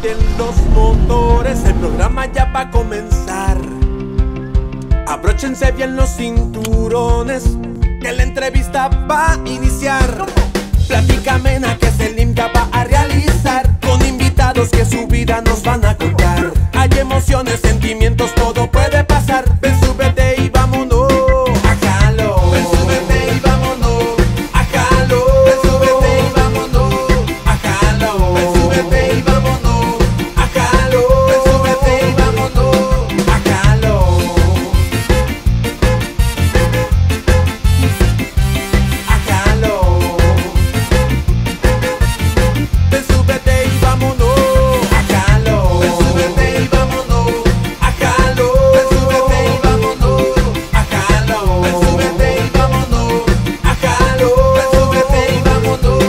calienten los motores, el programa ya va a comenzar. Abróchense bien los cinturones, que la entrevista va a iniciar. Plática amena que Selim ya va a realizar, con invitados que su vida nos van a contar. Hay emociones, sentimientos, todo puede pasar. Ven, súbete y vámonos a jalo. Ven, súbete y vámonos a jalo. Ven, súbete y vámonos a jalo. Ven, súbete y vámonos a jalo. Ven, súbete y vámonos a jalo. A jalo. Ven, súbete y vámonos a jalo. Ven, súbete y vámonos a jalo. Ven, súbete y vámonos a jalo. Ven, súbete y vámonos a jalo. Ven, súbete y vámonos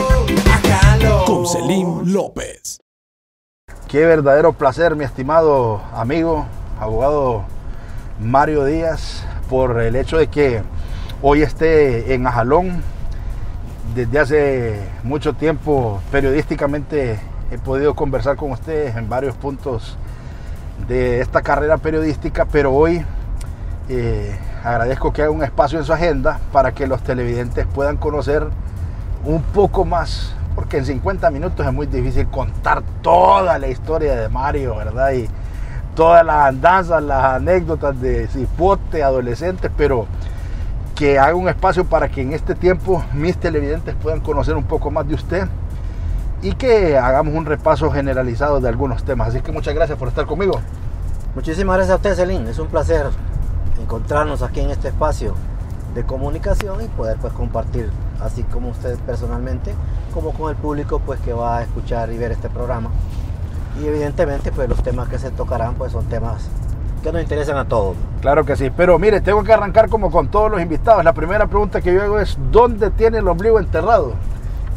a jalo. Con Selim López. Qué verdadero placer, mi estimado amigo, abogado Mario Díaz, por el hecho de que hoy esté en Ajalón. Desde hace mucho tiempo, periodísticamente, he podido conversar con ustedes en varios puntos de esta carrera periodística, pero hoy agradezco que haga un espacio en su agenda para que los televidentes puedan conocer un poco más, porque en 50 minutos es muy difícil contar toda la historia de Mario, ¿verdad? Y todas las andanzas, las anécdotas de cipote, adolescentes, pero que haga un espacio para que en este tiempo mis televidentes puedan conocer un poco más de usted y que hagamos un repaso generalizado de algunos temas. Así que muchas gracias por estar conmigo. Muchísimas gracias a usted, Selim. Es un placer encontrarnos aquí en este espacio de comunicación y poder pues compartir, así como usted personalmente, como con el público pues que va a escuchar y ver este programa. Y evidentemente pues los temas que se tocarán pues son temas que nos interesan a todos. Claro que sí, pero mire, tengo que arrancar como con todos los invitados. La primera pregunta que yo hago es, ¿dónde tiene el ombligo enterrado?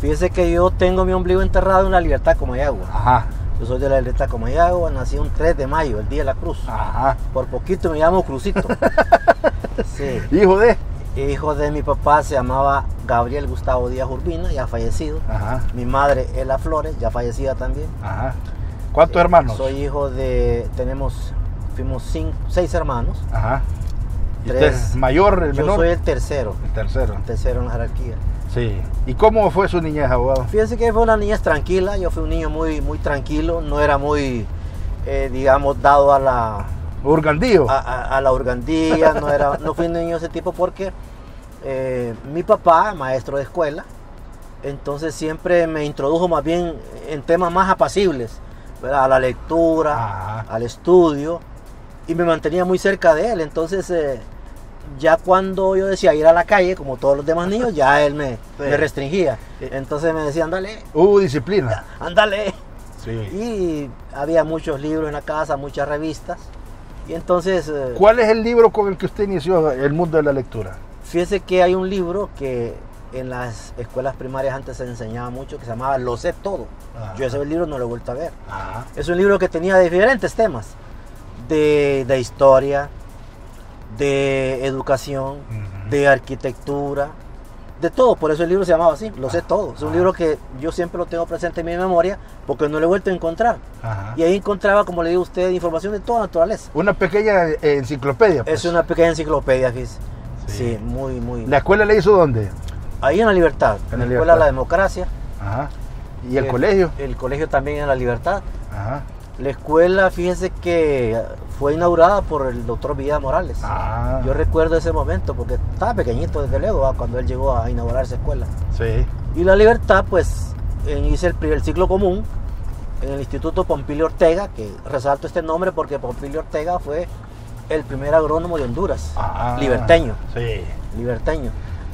Fíjese que yo tengo mi ombligo enterrado en la Libertad Comayagua. Ajá. Yo soy de la Libertad Comayagua, nací un 3 de mayo, el Día de la Cruz. Ajá. Por poquito me llamo Crucito. Sí. Hijo de mi papá se llamaba Gabriel Gustavo Díaz Urbina, ya fallecido. Ajá. Mi madre, Ela Flores, ya fallecida también. Ajá. ¿Cuántos hermanos? Soy hijo de, fuimos 6 hermanos. Ajá. ¿Y 3. usted es mayor, el menor? Yo soy el tercero. El tercero. El tercero en la jerarquía. Sí. ¿Y cómo fue su niñez, abogado? Fíjense que fue una niñez tranquila. Yo fui un niño muy, muy tranquilo. No era muy, digamos, dado a la... ¿Urgandillo? A la urgandía. No fui un niño de ese tipo porque mi papá, maestro de escuela, entonces siempre me introdujo más bien en temas más apacibles, ¿verdad? A la lectura, Ajá. al estudio, y me mantenía muy cerca de él. Entonces ya cuando yo decía ir a la calle, como todos los demás niños, ya él me restringía. Entonces me decía, ándale. Disciplina. Ándale. Sí. Y había muchos libros en la casa, muchas revistas. Y entonces... ¿Cuál es el libro con el que usted inició el mundo de la lectura? Fíjese que hay un libro que en las escuelas primarias antes se enseñaba mucho, que se llamaba Lo sé todo. Ajá. Yo ese libro no lo he vuelto a ver. Ajá. Es un libro que tenía diferentes temas, de historia, de educación, de arquitectura, de todo. Por eso el libro se llamaba así, Lo sé todo. Es un libro que yo siempre lo tengo presente en mi memoria porque no lo he vuelto a encontrar. Ajá. Y ahí encontraba, como le digo a usted, información de toda naturaleza. Una pequeña enciclopedia. Pues. Es una pequeña enciclopedia, fíjese. Sí. Sí, muy... ¿La escuela la hizo dónde? Ahí en La Libertad, en la Escuela de la Democracia. Ajá. ¿Y el colegio? El colegio también en La Libertad. Ajá. La escuela, fíjese que fue inaugurada por el doctor Villa Morales. Ah. Yo recuerdo ese momento porque estaba pequeñito desde luego cuando él llegó a inaugurar esa escuela. Sí. Y La Libertad, pues hice el ciclo común en el Instituto Pompilio Ortega, que resalto este nombre porque Pompilio Ortega fue el primer agrónomo de Honduras, liberteño. Sí. Liberteño.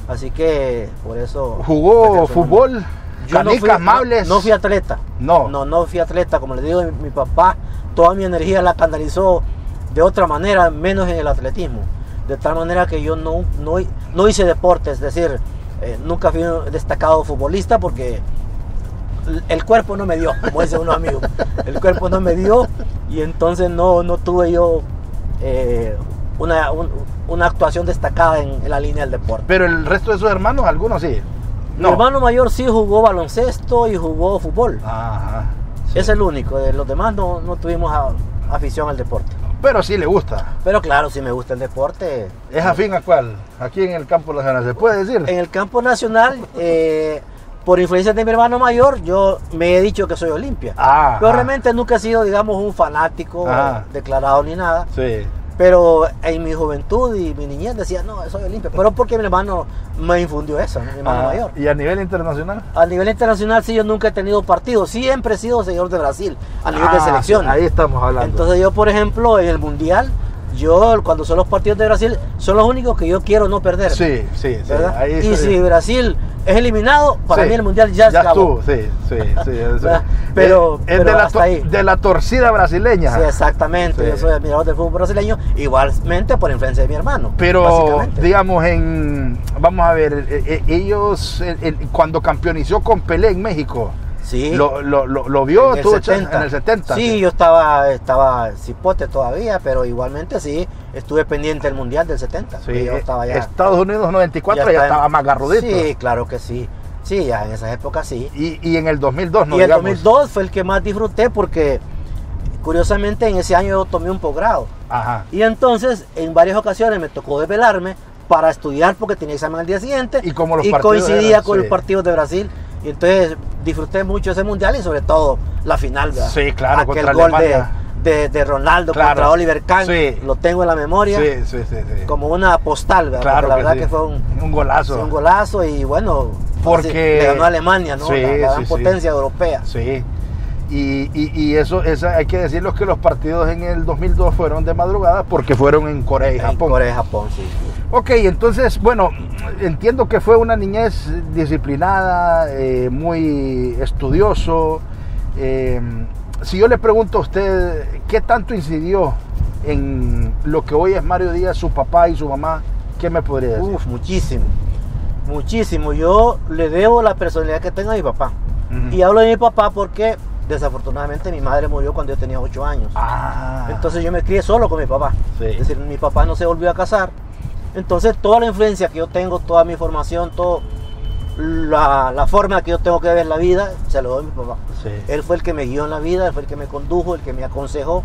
Así que por eso... ¿Jugó fútbol? Canicas, mables. No fui atleta. No. No fui atleta. Como le digo, mi papá, toda mi energía la canalizó de otra manera, menos en el atletismo. De tal manera que yo no hice deporte, es decir, nunca fui un destacado futbolista porque el cuerpo no me dio, como dice unos amigos. El cuerpo no me dio y entonces no tuve yo una actuación destacada en la línea del deporte. Pero el resto de sus hermanos, algunos sí. No. Mi hermano mayor sí jugó baloncesto y jugó fútbol. Ajá. Es el único, de los demás no tuvimos afición al deporte. Pero sí le gusta. Pero claro, sí me gusta el deporte. ¿Es afín a cuál? Aquí en el campo nacional, ¿se puede decir? En el campo nacional, por influencia de mi hermano mayor, yo me he dicho que soy Olimpia. Pero realmente nunca he sido, digamos, un fanático declarado ni nada. Sí. Pero en mi juventud y mi niñez decía, no, soy Olimpia. Pero porque mi hermano me infundió eso, mi hermano mayor. ¿Y a nivel internacional? A nivel internacional sí, yo nunca he tenido partido. Siempre he sido seguidor de Brasil, a nivel de selección. Ahí estamos hablando. Entonces yo, por ejemplo, en el Mundial, cuando son los partidos de Brasil, son los únicos que yo quiero no perder. Sí. ¿Verdad? Y si Brasil es eliminado, para mí el Mundial ya acabó. Sí. Pero hasta ahí. De la torcida brasileña. Sí, exactamente. Sí. Yo soy admirador del fútbol brasileño, igualmente por influencia de mi hermano. Pero, digamos, vamos a ver, ellos, cuando campeonizó con Pelé en México, sí, lo vio en el 70. Sí, yo estaba cipote todavía, pero igualmente sí, estuve pendiente del Mundial del 70. Sí, yo estaba ya, Estados Unidos 94 ya estaba más garrudito. Sí, claro que sí. Sí, ya en esas épocas sí. Y en el 2002, ¿no? Y el 2002 fue el que más disfruté porque, curiosamente, en ese año yo tomé un posgrado. Ajá. Y entonces, en varias ocasiones me tocó desvelarme para estudiar porque tenía examen al día siguiente. Y como los coincidía con los partidos de Brasil. Y entonces disfruté mucho ese mundial y sobre todo la final, ¿verdad? Sí, claro, aquel contra gol Alemania. De Ronaldo contra Oliver Kahn, lo tengo en la memoria. Sí. Como una postal, ¿verdad? Claro, porque la verdad que fue un golazo. Sí, un golazo y bueno, porque le ganó a Alemania, ¿no? La gran potencia europea. Sí. Y eso hay que decirlo, que los partidos en el 2002 fueron de madrugada porque fueron en Corea y Japón. En Corea y Japón, sí. Ok, entonces, bueno, entiendo que fue una niñez disciplinada, muy estudioso. Si yo le pregunto a usted, ¿qué tanto incidió en lo que hoy es Mario Díaz, su papá y su mamá? ¿Qué me podría decir? Muchísimo. Yo le debo la personalidad que tengo a mi papá. Y hablo de mi papá porque desafortunadamente mi madre murió cuando yo tenía 8 años. Entonces yo me crié solo con mi papá. Sí. Es decir, mi papá no se volvió a casar. Entonces toda la influencia que yo tengo, toda mi formación, toda la forma que yo tengo que ver la vida, se lo doy a mi papá. Sí. Él fue el que me guió en la vida, él fue el que me condujo, el que me aconsejó,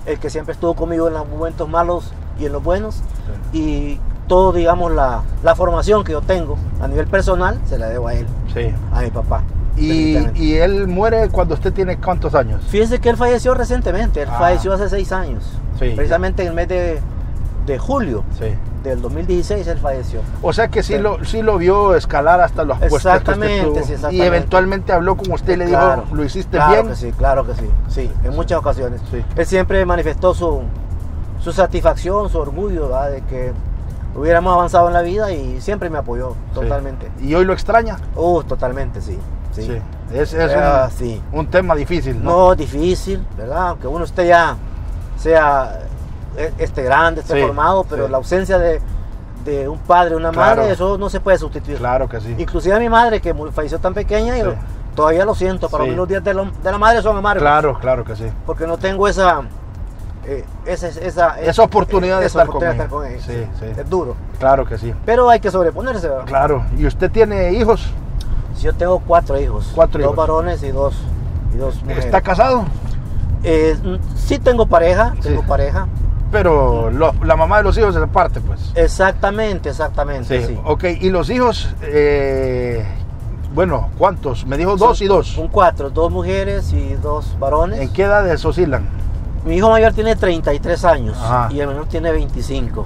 el que siempre estuvo conmigo en los momentos malos y en los buenos. Sí. Y todo, digamos, la formación que yo tengo a nivel personal, se la debo a él, a mi papá. ¿Y él muere cuando usted tiene cuántos años? Fíjese que él falleció recientemente, él falleció hace 6 años, precisamente en el mes de julio del 2016 él falleció. O sea que sí lo vio escalar hasta los puestos. Exactamente. Y eventualmente habló con usted y le dijo, ¿lo hiciste bien? Claro que sí, en muchas ocasiones. Sí. Él siempre manifestó su satisfacción, su orgullo, ¿verdad? De que hubiéramos avanzado en la vida y siempre me apoyó totalmente. ¿Y hoy lo extraña? Totalmente, sí. Es un tema difícil, ¿no? No, difícil, ¿verdad? Aunque uno esté ya, sea grande, formado, pero la ausencia de un padre, una madre, eso no se puede sustituir. Claro que sí. Inclusive a mi madre, que falleció tan pequeña, yo todavía lo siento, para mí los días de la madre son amargos. Claro que sí. Porque no tengo esa oportunidad de estar con ella. Sí. Es duro. Claro que sí. Pero hay que sobreponerse, ¿verdad? Claro. ¿Y usted tiene hijos? Yo tengo 4 hijos. 4 hijos. 2 varones y dos mujeres. ¿Está casado? Sí tengo pareja, pareja. Pero la mamá de los hijos es aparte, pues. Exactamente, sí. Ok, ¿y los hijos? Bueno, ¿cuántos? Me dijo 2 y 2. Son 4, 2 mujeres y 2 varones. ¿En qué edades oscilan? Mi hijo mayor tiene 33 años. Ajá. Y el menor tiene 25. Ok.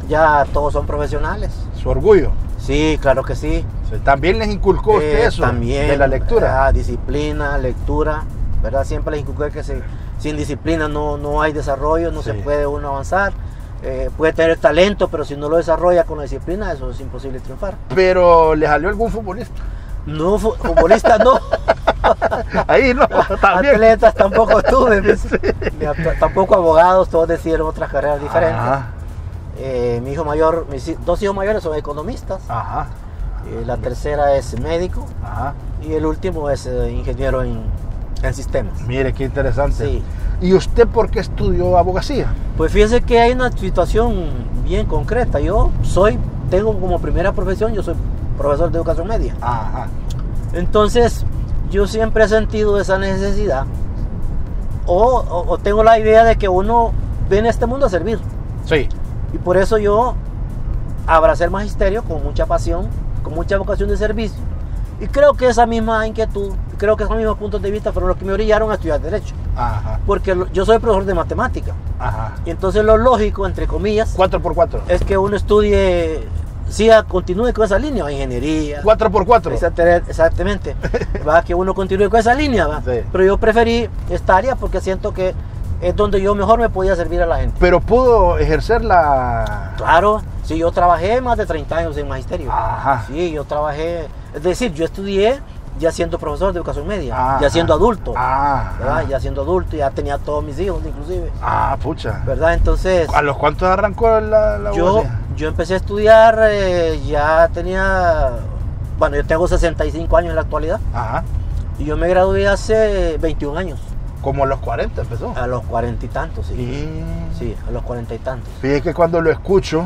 Ya todos son profesionales. ¿Su orgullo? Sí, claro que sí. ¿También les inculcó usted eso? También. De la lectura. Disciplina, lectura, ¿verdad? Siempre les inculqué que sin disciplina no hay desarrollo, no se puede uno avanzar. Puede tener talento, pero si no lo desarrolla con la disciplina, eso es imposible triunfar. ¿Pero le salió algún futbolista? No, futbolista no. Ahí no, también. Atletas tampoco tuve, tampoco abogados, todos decidieron otras carreras diferentes. Mi hijo mayor, mis 2 hijos mayores son economistas. La tercera es médico. Y el último es ingeniero en sistemas. Mire, qué interesante. Sí. ¿Y usted por qué estudió abogacía? Pues fíjese que hay una situación bien concreta. Tengo como primera profesión, yo soy profesor de educación media. Ajá. Entonces, yo siempre he sentido esa necesidad o tengo la idea de que uno viene a este mundo a servir. Sí. Y por eso yo abracé el magisterio con mucha pasión, con mucha vocación de servicio. Y creo que esa misma inquietud, creo que esos mismos puntos de vista fueron los que me orillaron a estudiar Derecho. Ajá. Porque yo soy profesor de matemática. Ajá. Y entonces lo lógico, entre comillas, 4x4. es que uno estudie, continúe con esa línea, ingeniería. 4x4. Exactamente. Va, que uno continúe con esa línea, ¿va? Sí. Pero yo preferí esta área porque siento que es donde yo mejor me podía servir a la gente. Pero pudo ejercer la... Claro, sí, yo trabajé más de 30 años en magisterio. Ajá. Sí, yo trabajé, es decir, yo estudié ya siendo profesor de educación media, Ajá. ya siendo adulto, Ajá. ¿verdad? Ya siendo adulto, ya tenía todos mis hijos inclusive, Ah, pucha. ¿verdad? Entonces, ¿A los cuántos arrancó la abogacía? yo empecé a estudiar, ya tenía, bueno, yo tengo 65 años en la actualidad, Ajá. y yo me gradué hace 21 años, Como a los 40 empezó. a los 40 y tantos, sí. Y... Sí, a los 40 y tantos. Fíjate que cuando lo escucho,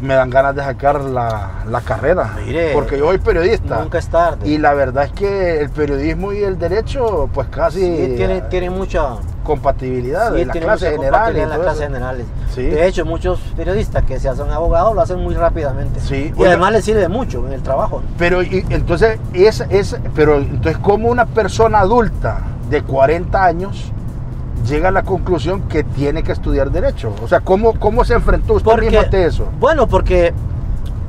me dan ganas de sacar la carrera. Mire, porque yo soy periodista. Nunca es tarde. Y la verdad es que el periodismo y el derecho, pues casi Sí, tiene mucha compatibilidad sí, en las tiene clases mucha generales. compatibilidad en las y todo clases eso. generales. Sí. De hecho, muchos periodistas que se hacen abogados lo hacen muy rápidamente. Sí. Y Oiga, además les sirve mucho en el trabajo. Pero entonces, ¿cómo una persona adulta de 40 años llega a la conclusión que tiene que estudiar Derecho? O sea, ¿cómo se enfrentó usted mismo ante eso? Bueno, porque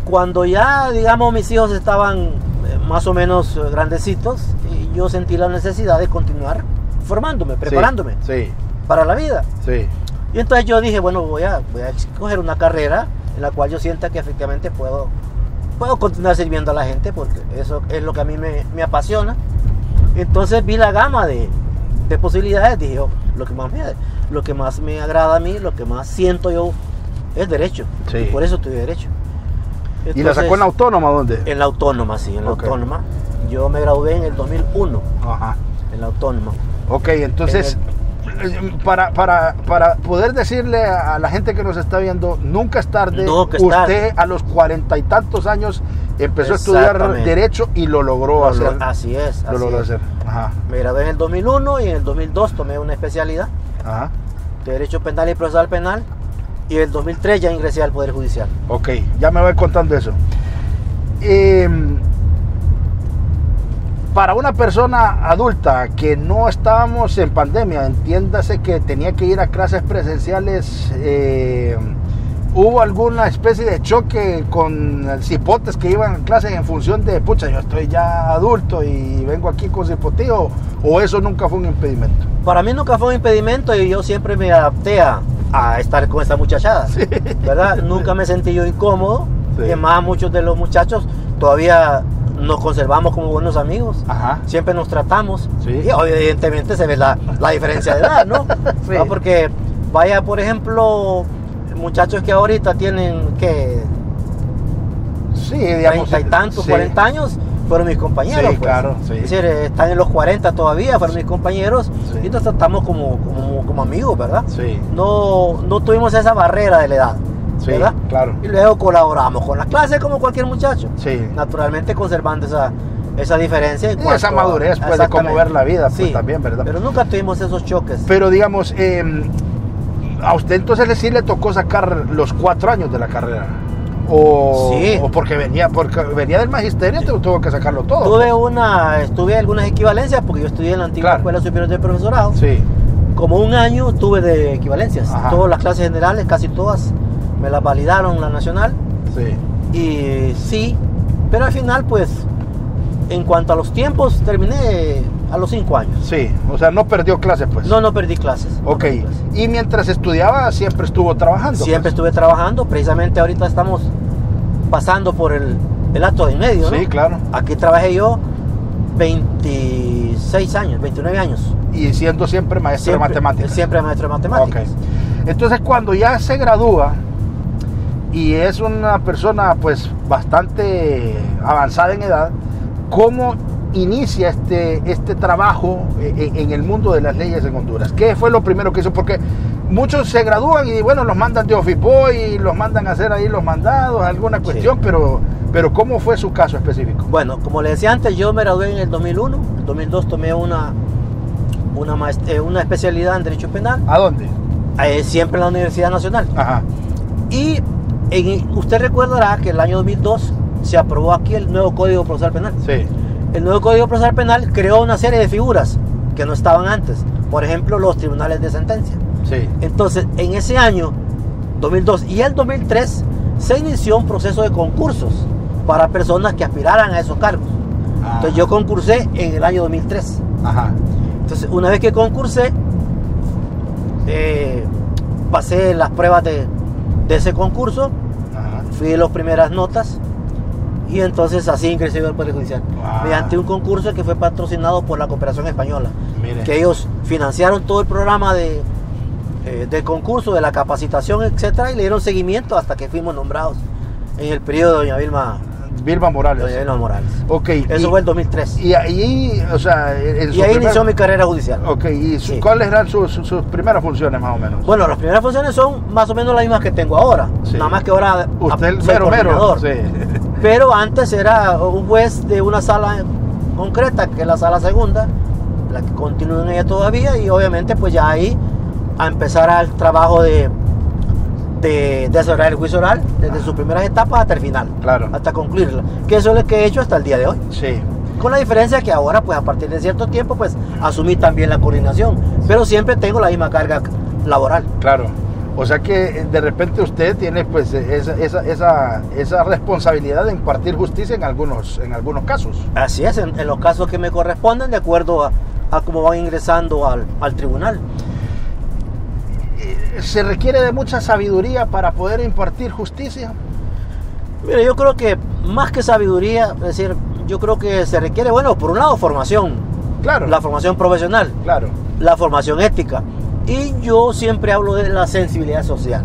cuando ya, digamos, mis hijos estaban más o menos grandecitos, y yo sentí la necesidad de continuar formándome, preparándome Sí, para la vida. sí. Y entonces yo dije, bueno, voy a escoger una carrera en la cual yo sienta que efectivamente puedo continuar sirviendo a la gente, porque eso es lo que a mí me apasiona. Entonces vi la gama de posibilidades, dije, lo que más me agrada a mí, lo que más siento yo es Derecho. Sí. Y por eso estudié Derecho. ¿Y la sacó en la Autónoma dónde? En la Autónoma, sí, en la Ok. Autónoma. Yo me gradué en el 2001, Ajá. en la Autónoma. Ok, entonces, para poder decirle a la gente que nos está viendo, nunca es tarde. Nunca es Usted tarde. a los 40 y tantos años empezó a estudiar Exactamente. Derecho y lo logró hacer. Así es. Lo así logró es. hacer. Ajá. Me gradué en el 2001 y en el 2002 tomé una especialidad Ajá. de Derecho Penal y Procesal Penal, y en el 2003 ya ingresé al Poder Judicial. Ok, ya me voy contando eso. Para una persona adulta que no estábamos en pandemia, entiéndase que tenía que ir a clases presenciales, ¿hubo alguna especie de choque con cipotes que iban a clases en función de, pucha, yo estoy ya adulto y vengo aquí con cipotío, o eso nunca fue un impedimento? Para mí nunca fue un impedimento y yo siempre me adapté a estar con esta muchachada, Sí. ¿verdad? Nunca me sentí yo incómodo. Sí. Y además muchos de los muchachos todavía nos conservamos como buenos amigos. Ajá. Siempre nos tratamos. Sí. Y evidentemente se ve la diferencia de edad, ¿no? Sí. ¿No? Porque vaya, por ejemplo, muchachos que ahorita tienen que Sí, digamos. 30 y tantos, sí. 40 años, fueron mis compañeros. Sí, pues. claro, sí. Es decir, están en los 40 todavía, fueron mis compañeros, Sí. y nos tratamos como amigos, ¿verdad? Sí. No tuvimos esa barrera de la edad, Sí, ¿verdad? claro. Y luego colaboramos con las clases como cualquier muchacho. Sí. Naturalmente conservando esa diferencia. en Y cuanto esa madurez, pues, de cómo exactamente. ver la vida, pues, Sí, también, ¿verdad? Pero nunca tuvimos esos choques. Pero digamos, a usted entonces sí le tocó sacar los 4 años de la carrera. Sí. O porque venía del magisterio, tuvo que sacarlo todo. Tuve algunas equivalencias porque yo estudié en la antigua Claro. Escuela Superior de Profesorado. Sí. Como un año tuve de equivalencias. Ajá. Todas las clases generales, casi todas, me las validaron la nacional. Sí. Y sí, pero al final, pues, en cuanto a los tiempos, terminé a los 5 años. Sí. O sea, no perdió clases, pues. No perdí clases. no Ok. perdí clases. Y mientras estudiaba, siempre estuvo trabajando. Siempre pues. estuve trabajando. Precisamente ahorita estamos pasando por el acto de en medio, ¿no? Sí, claro. Aquí trabajé yo 26 años, 29 años. Y siendo siempre maestro de matemáticas. Siempre maestro de matemáticas. Ok. Entonces, cuando ya se gradúa y es una persona pues bastante avanzada en edad, ¿cómo inicia este trabajo en el mundo de las leyes en Honduras? ¿Qué fue lo primero que hizo? Porque muchos se gradúan y bueno, los mandan de office boy, los mandan a hacer ahí los mandados, alguna cuestión, Sí. pero ¿cómo fue su caso específico? Bueno, como le decía antes, yo me gradué en el 2001. En el 2002 tomé una especialidad en Derecho Penal, ¿A dónde? siempre en la Universidad Nacional. Ajá. Y usted recordará que el año 2002 se aprobó aquí el nuevo Código Procesal Penal. Sí. El nuevo Código Procesal Penal creó una serie de figuras que no estaban antes. Por ejemplo, los tribunales de sentencia. Sí. Entonces, en ese año, 2002 y el 2003, se inició un proceso de concursos para personas que aspiraran a esos cargos. Entonces, yo concursé en el año 2003. Ajá. Entonces, una vez que concursé, pasé las pruebas de ese concurso, Ajá. fui de las primeras notas y entonces así ingresé yo al Poder Judicial. Wow. Mediante un concurso que fue patrocinado por la Cooperación Española. Mire. Que ellos financiaron todo el programa del concurso, de la capacitación, etcétera, y le dieron seguimiento hasta que fuimos nombrados en el periodo de doña Vilma Morales. Morales. Ok. Eso fue el 2003. Y ahí, o sea, Y ahí inició mi carrera judicial. Ok, ¿y Sí. cuáles eran sus primeras funciones más o menos? Bueno, las primeras funciones son más o menos las mismas que tengo ahora. Sí. Nada más que ahora Usted el soy mero. coordinador. Sí. Pero antes era un juez de una sala concreta, que es la sala segunda, la que continúa en ella todavía, y obviamente pues ya ahí a empezar al trabajo de desarrollar el juicio oral desde sus primeras etapas hasta el final, Claro. hasta concluirla, que eso es lo que he hecho hasta el día de hoy, Sí. con la diferencia que ahora pues a partir de cierto tiempo pues asumí también la coordinación, pero siempre tengo la misma carga laboral. Claro. O sea que de repente usted tiene pues esa responsabilidad de impartir justicia en algunos casos. Así es, en los casos que me corresponden de acuerdo a cómo van ingresando al tribunal. ¿Se requiere de mucha sabiduría para poder impartir justicia? Mira, yo creo que más que sabiduría, es decir, yo creo que se requiere, bueno, por un lado formación, Claro. la formación profesional, Claro. la formación ética, y yo siempre hablo de la sensibilidad social.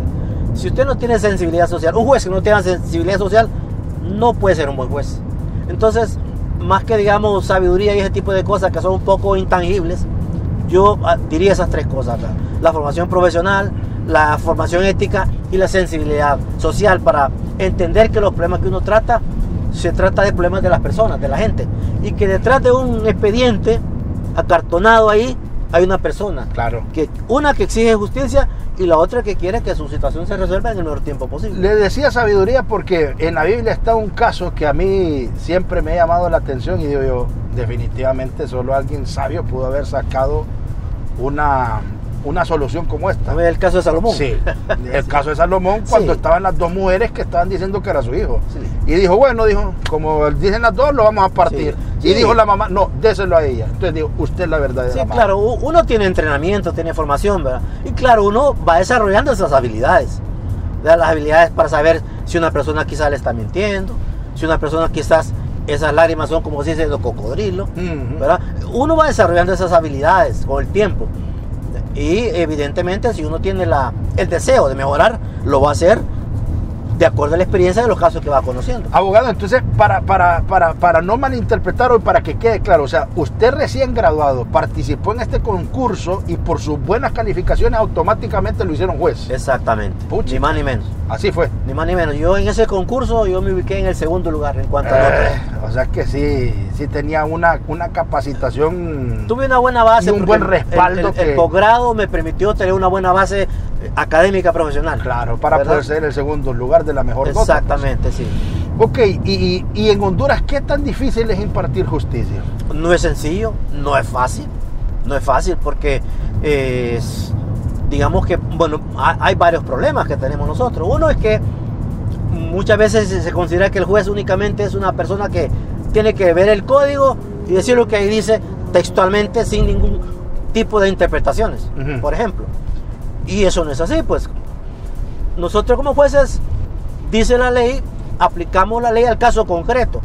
Si usted no tiene sensibilidad social, un juez que no tenga sensibilidad social no puede ser un buen juez. Entonces, más que digamos sabiduría y ese tipo de cosas que son un poco intangibles, yo diría esas tres cosas acá: la formación profesional, la formación ética y la sensibilidad social, para entender que los problemas que uno trata, se trata de problemas de las personas, de la gente, y que detrás de un expediente acartonado ahí hay una persona, Claro. una que exige justicia y la otra que quiere que su situación se resuelva en el menor tiempo posible. Le decía sabiduría porque en la Biblia está un caso que a mí siempre me ha llamado la atención y digo yo, definitivamente solo alguien sabio pudo haber sacado una solución como esta. El caso de Salomón. Sí, el caso de Salomón, cuando Sí. estaban las dos mujeres que estaban diciendo que era su hijo. Sí. Y dijo, bueno, como dicen las dos, lo vamos a partir. Sí. Y Sí. dijo la mamá, no, déselo a ella. Entonces digo, usted es la verdadera Sí, mamá. claro, uno tiene entrenamiento, tiene formación, ¿verdad? Y claro, uno va desarrollando esas habilidades, ¿verdad? Las habilidades para saber si una persona quizás le está mintiendo, si una persona quizás esas lágrimas son, como se dice, de cocodrilo, Ujú. ¿verdad? Uno va desarrollando esas habilidades con el tiempo. Y evidentemente si uno tiene el deseo de mejorar, lo va a hacer de acuerdo a la experiencia de los casos que va conociendo. Abogado, entonces, para no malinterpretar o para que quede claro, o sea, usted recién graduado participó en este concurso y por sus buenas calificaciones automáticamente lo hicieron juez. Exactamente, Pucha. ni más ni menos. Así fue. Ni más ni menos. Yo en ese concurso yo me ubiqué en el segundo lugar en cuanto a notas. O sea que sí tenía una capacitación. Tuve una buena base. Y un porque buen respaldo El que- posgrado me permitió tener una buena base académica profesional. Claro, para ¿verdad? poder ser el segundo lugar de la mejor nota. Exactamente, sí. Ok, y en Honduras, ¿qué tan difícil es impartir justicia? No es sencillo, no es fácil. No es fácil porque digamos que, bueno, hay varios problemas que tenemos nosotros. Uno es que muchas veces se considera que el juez únicamente es una persona que tiene que ver el código y decir lo que ahí dice textualmente sin ningún tipo de interpretaciones, Ujú. por ejemplo. Y eso no es así, pues. Nosotros como jueces, dice la ley, aplicamos la ley al caso concreto.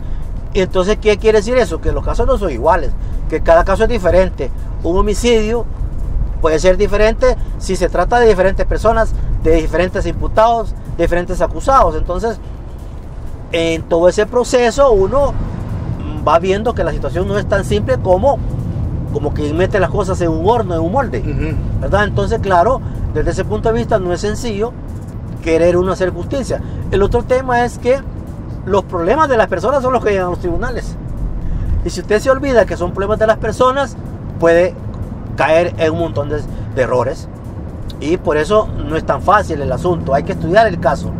Y entonces, ¿qué quiere decir eso? Que los casos no son iguales, que cada caso es diferente. Un homicidio puede ser diferente si se trata de diferentes personas, de diferentes imputados, de diferentes acusados. Entonces, en todo ese proceso uno va viendo que la situación no es tan simple como que mete las cosas en un horno, en un molde, Ujú. ¿verdad? Entonces, claro, desde ese punto de vista no es sencillo querer uno hacer justicia. El otro tema es que los problemas de las personas son los que llegan a los tribunales. Y si usted se olvida que son problemas de las personas, puede caer en un montón de errores. Y por eso no es tan fácil el asunto. Hay que estudiar el caso.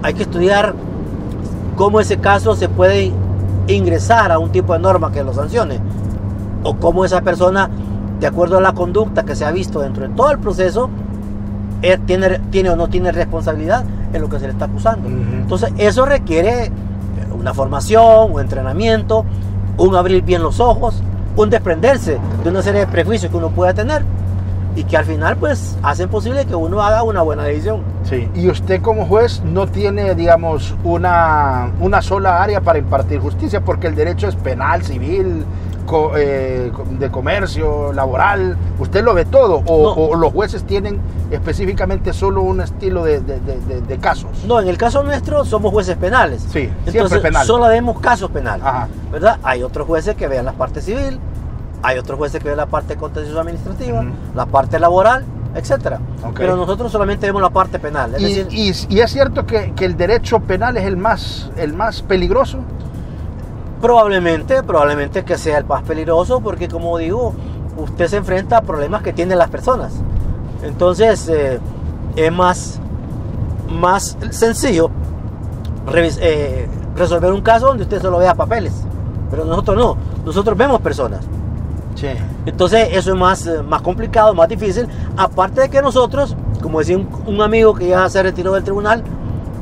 Hay que estudiar cómo ese caso se puede ingresar a un tipo de norma que lo sancione. O cómo esa persona, de acuerdo a la conducta que se ha visto dentro de todo el proceso, tiene o no tiene responsabilidad en lo que se le está acusando. Entonces eso requiere una formación, un entrenamiento, un abrir bien los ojos, un desprenderse de una serie de prejuicios que uno pueda tener y que al final pues hacen posible que uno haga una buena decisión. Sí. Y usted como juez no tiene, digamos, una sola área para impartir justicia, porque el derecho es penal, civil, de comercio, laboral. ¿Usted lo ve todo? ¿O los jueces tienen específicamente solo un estilo de casos? No, en el caso nuestro somos jueces penales. Sí, entonces siempre penal. Solo vemos casos penales. Ajá. ¿Verdad? Hay otros jueces que vean la parte civil, hay otros jueces que ven la parte contenciosa administrativa, la parte laboral, etcétera. Okay. Pero nosotros solamente vemos la parte penal. Es decir, y es cierto que el derecho penal es el más peligroso. Probablemente que sea el más peligroso, porque como digo, usted se enfrenta a problemas que tienen las personas. Entonces es más sencillo resolver un caso donde usted solo vea papeles, pero nosotros no, nosotros vemos personas. Sí. Entonces eso es más complicado, más difícil, aparte de que nosotros, como decía un amigo que ya se retiró del tribunal,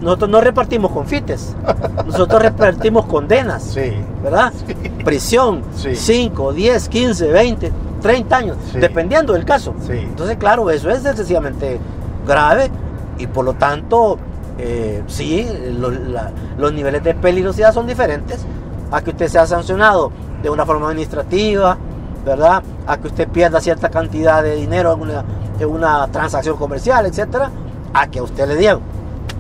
nosotros no repartimos confites, nosotros repartimos condenas, sí, ¿verdad? Sí. Prisión, sí. 5, 10, 15, 20, 30 años, sí, dependiendo del caso. Sí. Entonces, claro, eso es excesivamente grave y por lo tanto, sí, los niveles de peligrosidad son diferentes a que usted sea sancionado de una forma administrativa, ¿verdad? A que usted pierda cierta cantidad de dinero en una transacción comercial, etcétera, a que a usted le digan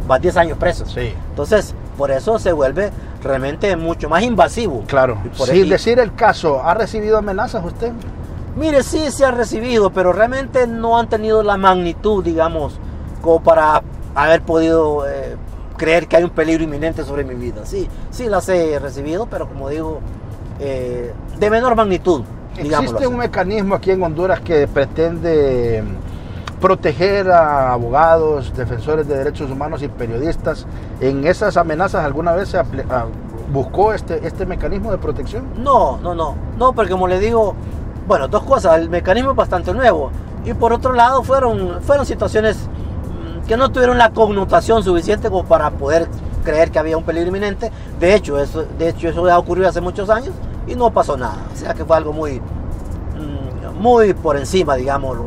más 10 años preso. Sí. Entonces, por eso se vuelve realmente mucho más invasivo. Claro. Sin decir el caso, ¿ha recibido amenazas usted? Mire, sí se ha recibido, pero realmente no han tenido la magnitud, digamos, como para haber podido creer que hay un peligro inminente sobre mi vida. Sí las he recibido, pero como digo, de menor magnitud. ¿Existe un mecanismo aquí en Honduras que pretende proteger a abogados, defensores de derechos humanos y periodistas? ¿En esas amenazas alguna vez se buscó este mecanismo de protección? No, porque como le digo, bueno, dos cosas, el mecanismo es bastante nuevo y por otro lado fueron situaciones que no tuvieron la connotación suficiente como para poder creer que había un peligro inminente. De hecho eso ya ocurrió hace muchos años y no pasó nada, o sea que fue algo muy por encima, digamos,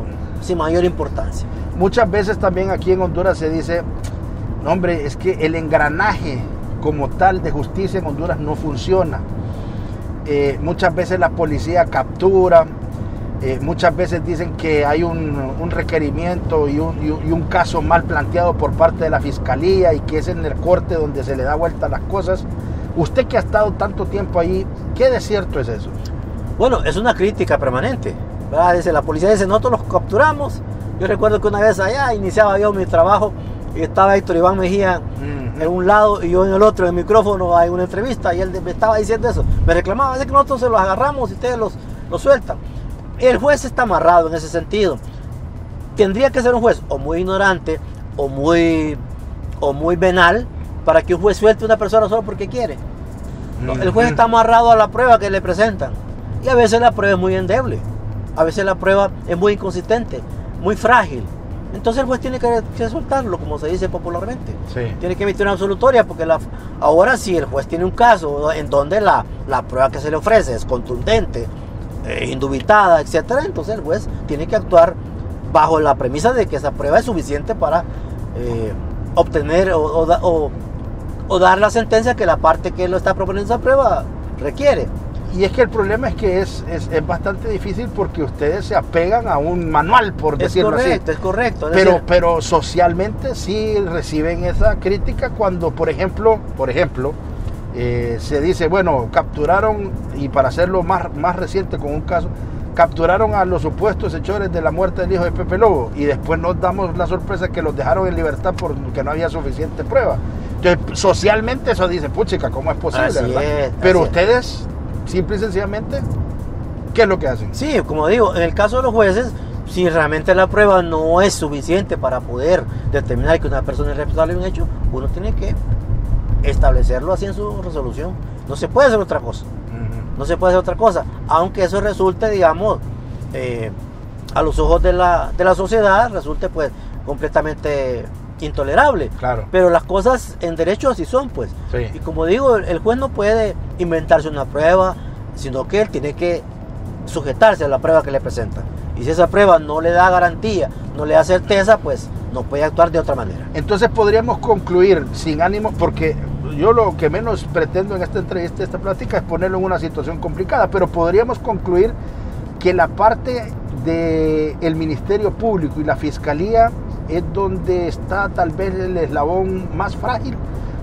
sin mayor importancia. Muchas veces también aquí en Honduras se dice, no, hombre, es que el engranaje como tal de justicia en Honduras no funciona. Muchas veces la policía captura, muchas veces dicen que hay un requerimiento y un caso mal planteado por parte de la fiscalía y que es en el corte donde se le da vuelta a las cosas. Usted que ha estado tanto tiempo ahí, ¿qué de cierto es eso? Bueno, es una crítica permanente, ¿verdad? La policía dice, nosotros los capturamos. Yo recuerdo que una vez allá iniciaba yo mi trabajo y estaba Héctor Iván Mejía en un lado y yo en el otro, en el micrófono, hay una entrevista y él me estaba diciendo eso. Me reclamaba, es que nosotros se los agarramos y ustedes los sueltan. El juez está amarrado en ese sentido. Tendría que ser un juez o muy ignorante o muy venal para que un juez suelte a una persona solo porque quiere. El juez está amarrado a la prueba que le presentan y a veces la prueba es muy endeble, a veces la prueba es muy inconsistente, muy frágil. Entonces el juez tiene que soltarlo, como se dice popularmente. Sí. Tiene que emitir una absolutoria porque ahora si el juez tiene un caso en donde la prueba que se le ofrece es contundente, indubitada, etcétera, entonces el juez tiene que actuar bajo la premisa de que esa prueba es suficiente para obtener o dar la sentencia que la parte que lo está proponiendo esa prueba requiere. Y es que el problema es que es bastante difícil porque ustedes se apegan a un manual, por decirlo así. Es correcto. Pero socialmente sí reciben esa crítica cuando, por ejemplo, se dice, bueno, capturaron, y para hacerlo más reciente con un caso, capturaron a los supuestos hechores de la muerte del hijo de Pepe Lobo y después nos damos la sorpresa que los dejaron en libertad porque no había suficiente prueba. Entonces, socialmente eso dice, puchica, ¿cómo es posible? Así ¿verdad? es, Pero así ustedes, simple y sencillamente, ¿qué es lo que hacen? Sí, como digo, en el caso de los jueces, si realmente la prueba no es suficiente para poder determinar que una persona es responsable de un hecho, uno tiene que establecerlo así en su resolución. No se puede hacer otra cosa. No se puede hacer otra cosa, aunque eso resulte, digamos, a los ojos de la sociedad, resulte pues completamente intolerable. Claro. Pero las cosas en derecho así son, pues. Sí. Y como digo, el juez no puede inventarse una prueba, sino que él tiene que sujetarse a la prueba que le presenta. Y si esa prueba no le da garantía, no le da certeza, pues no puede actuar de otra manera. Entonces podríamos concluir sin ánimo, porque yo lo que menos pretendo en esta entrevista, esta plática, es ponerlo en una situación complicada, pero podríamos concluir que la parte del Ministerio Público y la Fiscalía es donde está tal vez el eslabón más frágil,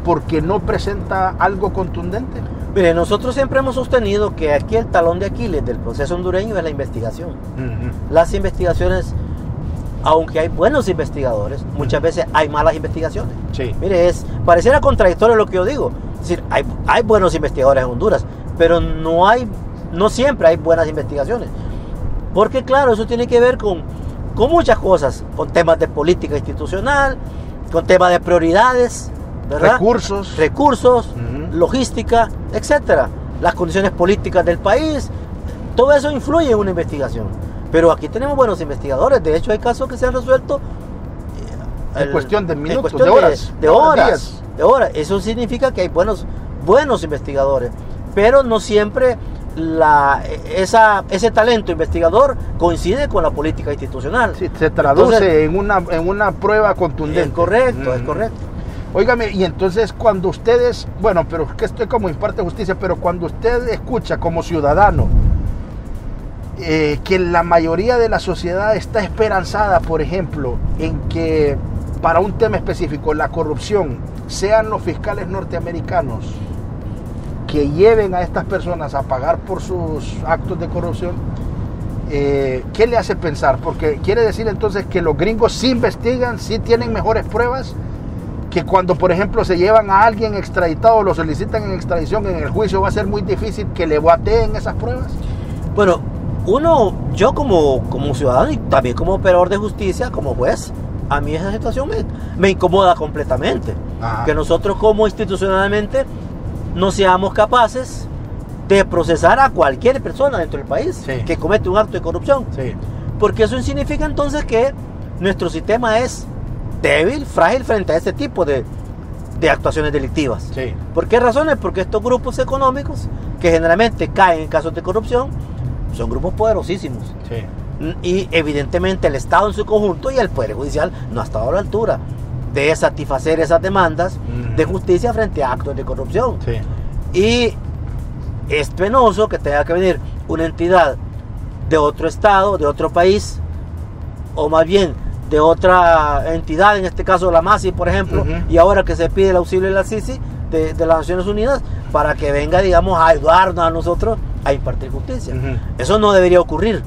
porque no presenta algo contundente. Mire, nosotros siempre hemos sostenido que aquí el talón de Aquiles del proceso hondureño es la investigación. Las investigaciones, aunque hay buenos investigadores, muchas veces hay malas investigaciones. Sí. Mire, pareciera contradictorio lo que yo digo. Es decir, hay buenos investigadores en Honduras, pero no siempre hay buenas investigaciones. Porque claro, eso tiene que ver con muchas cosas, con temas de política institucional, con temas de prioridades, ¿verdad? Recursos, logística, etcétera. Las condiciones políticas del país, todo eso influye en una investigación. Pero aquí tenemos buenos investigadores. De hecho, hay casos que se han resuelto en cuestión de minutos, de horas. De horas. Eso significa que hay buenos investigadores. Pero no siempre ese talento investigador coincide con la política institucional. Sí, se traduce en una prueba contundente. Es correcto, es correcto. Óigame, y entonces cuando ustedes, bueno, pero es que estoy como imparte de justicia, pero cuando usted escucha como ciudadano que la mayoría de la sociedad está esperanzada, por ejemplo, en que para un tema específico, la corrupción, sean los fiscales norteamericanos que lleven a estas personas a pagar por sus actos de corrupción, ¿qué le hace pensar? Porque quiere decir entonces que los gringos sí investigan, sí tienen mejores pruebas, que cuando por ejemplo se llevan a alguien extraditado o lo solicitan en extradición, en el juicio va a ser muy difícil que le bateen esas pruebas. Bueno, yo como ciudadano y también como operador de justicia, como juez, a mí esa situación me incomoda completamente. Ajá. Que nosotros como institucionalmente no seamos capaces de procesar a cualquier persona dentro del país que comete un acto de corrupción. Sí. Porque eso significa entonces que nuestro sistema es débil, frágil frente a este tipo de actuaciones delictivas. Sí. ¿Por qué razones? Porque estos grupos económicos que generalmente caen en casos de corrupción son grupos poderosísimos. Sí. Y evidentemente el Estado en su conjunto y el Poder Judicial no ha estado a la altura de satisfacer esas demandas de justicia frente a actos de corrupción. Sí. Y es penoso que tenga que venir una entidad de otro estado, de otro país, o más bien de otra entidad, en este caso la MASI, por ejemplo, y ahora que se pide el auxilio de la CICI, de las Naciones Unidas, para que venga, digamos, a ayudarnos a nosotros a impartir justicia. Eso no debería ocurrir.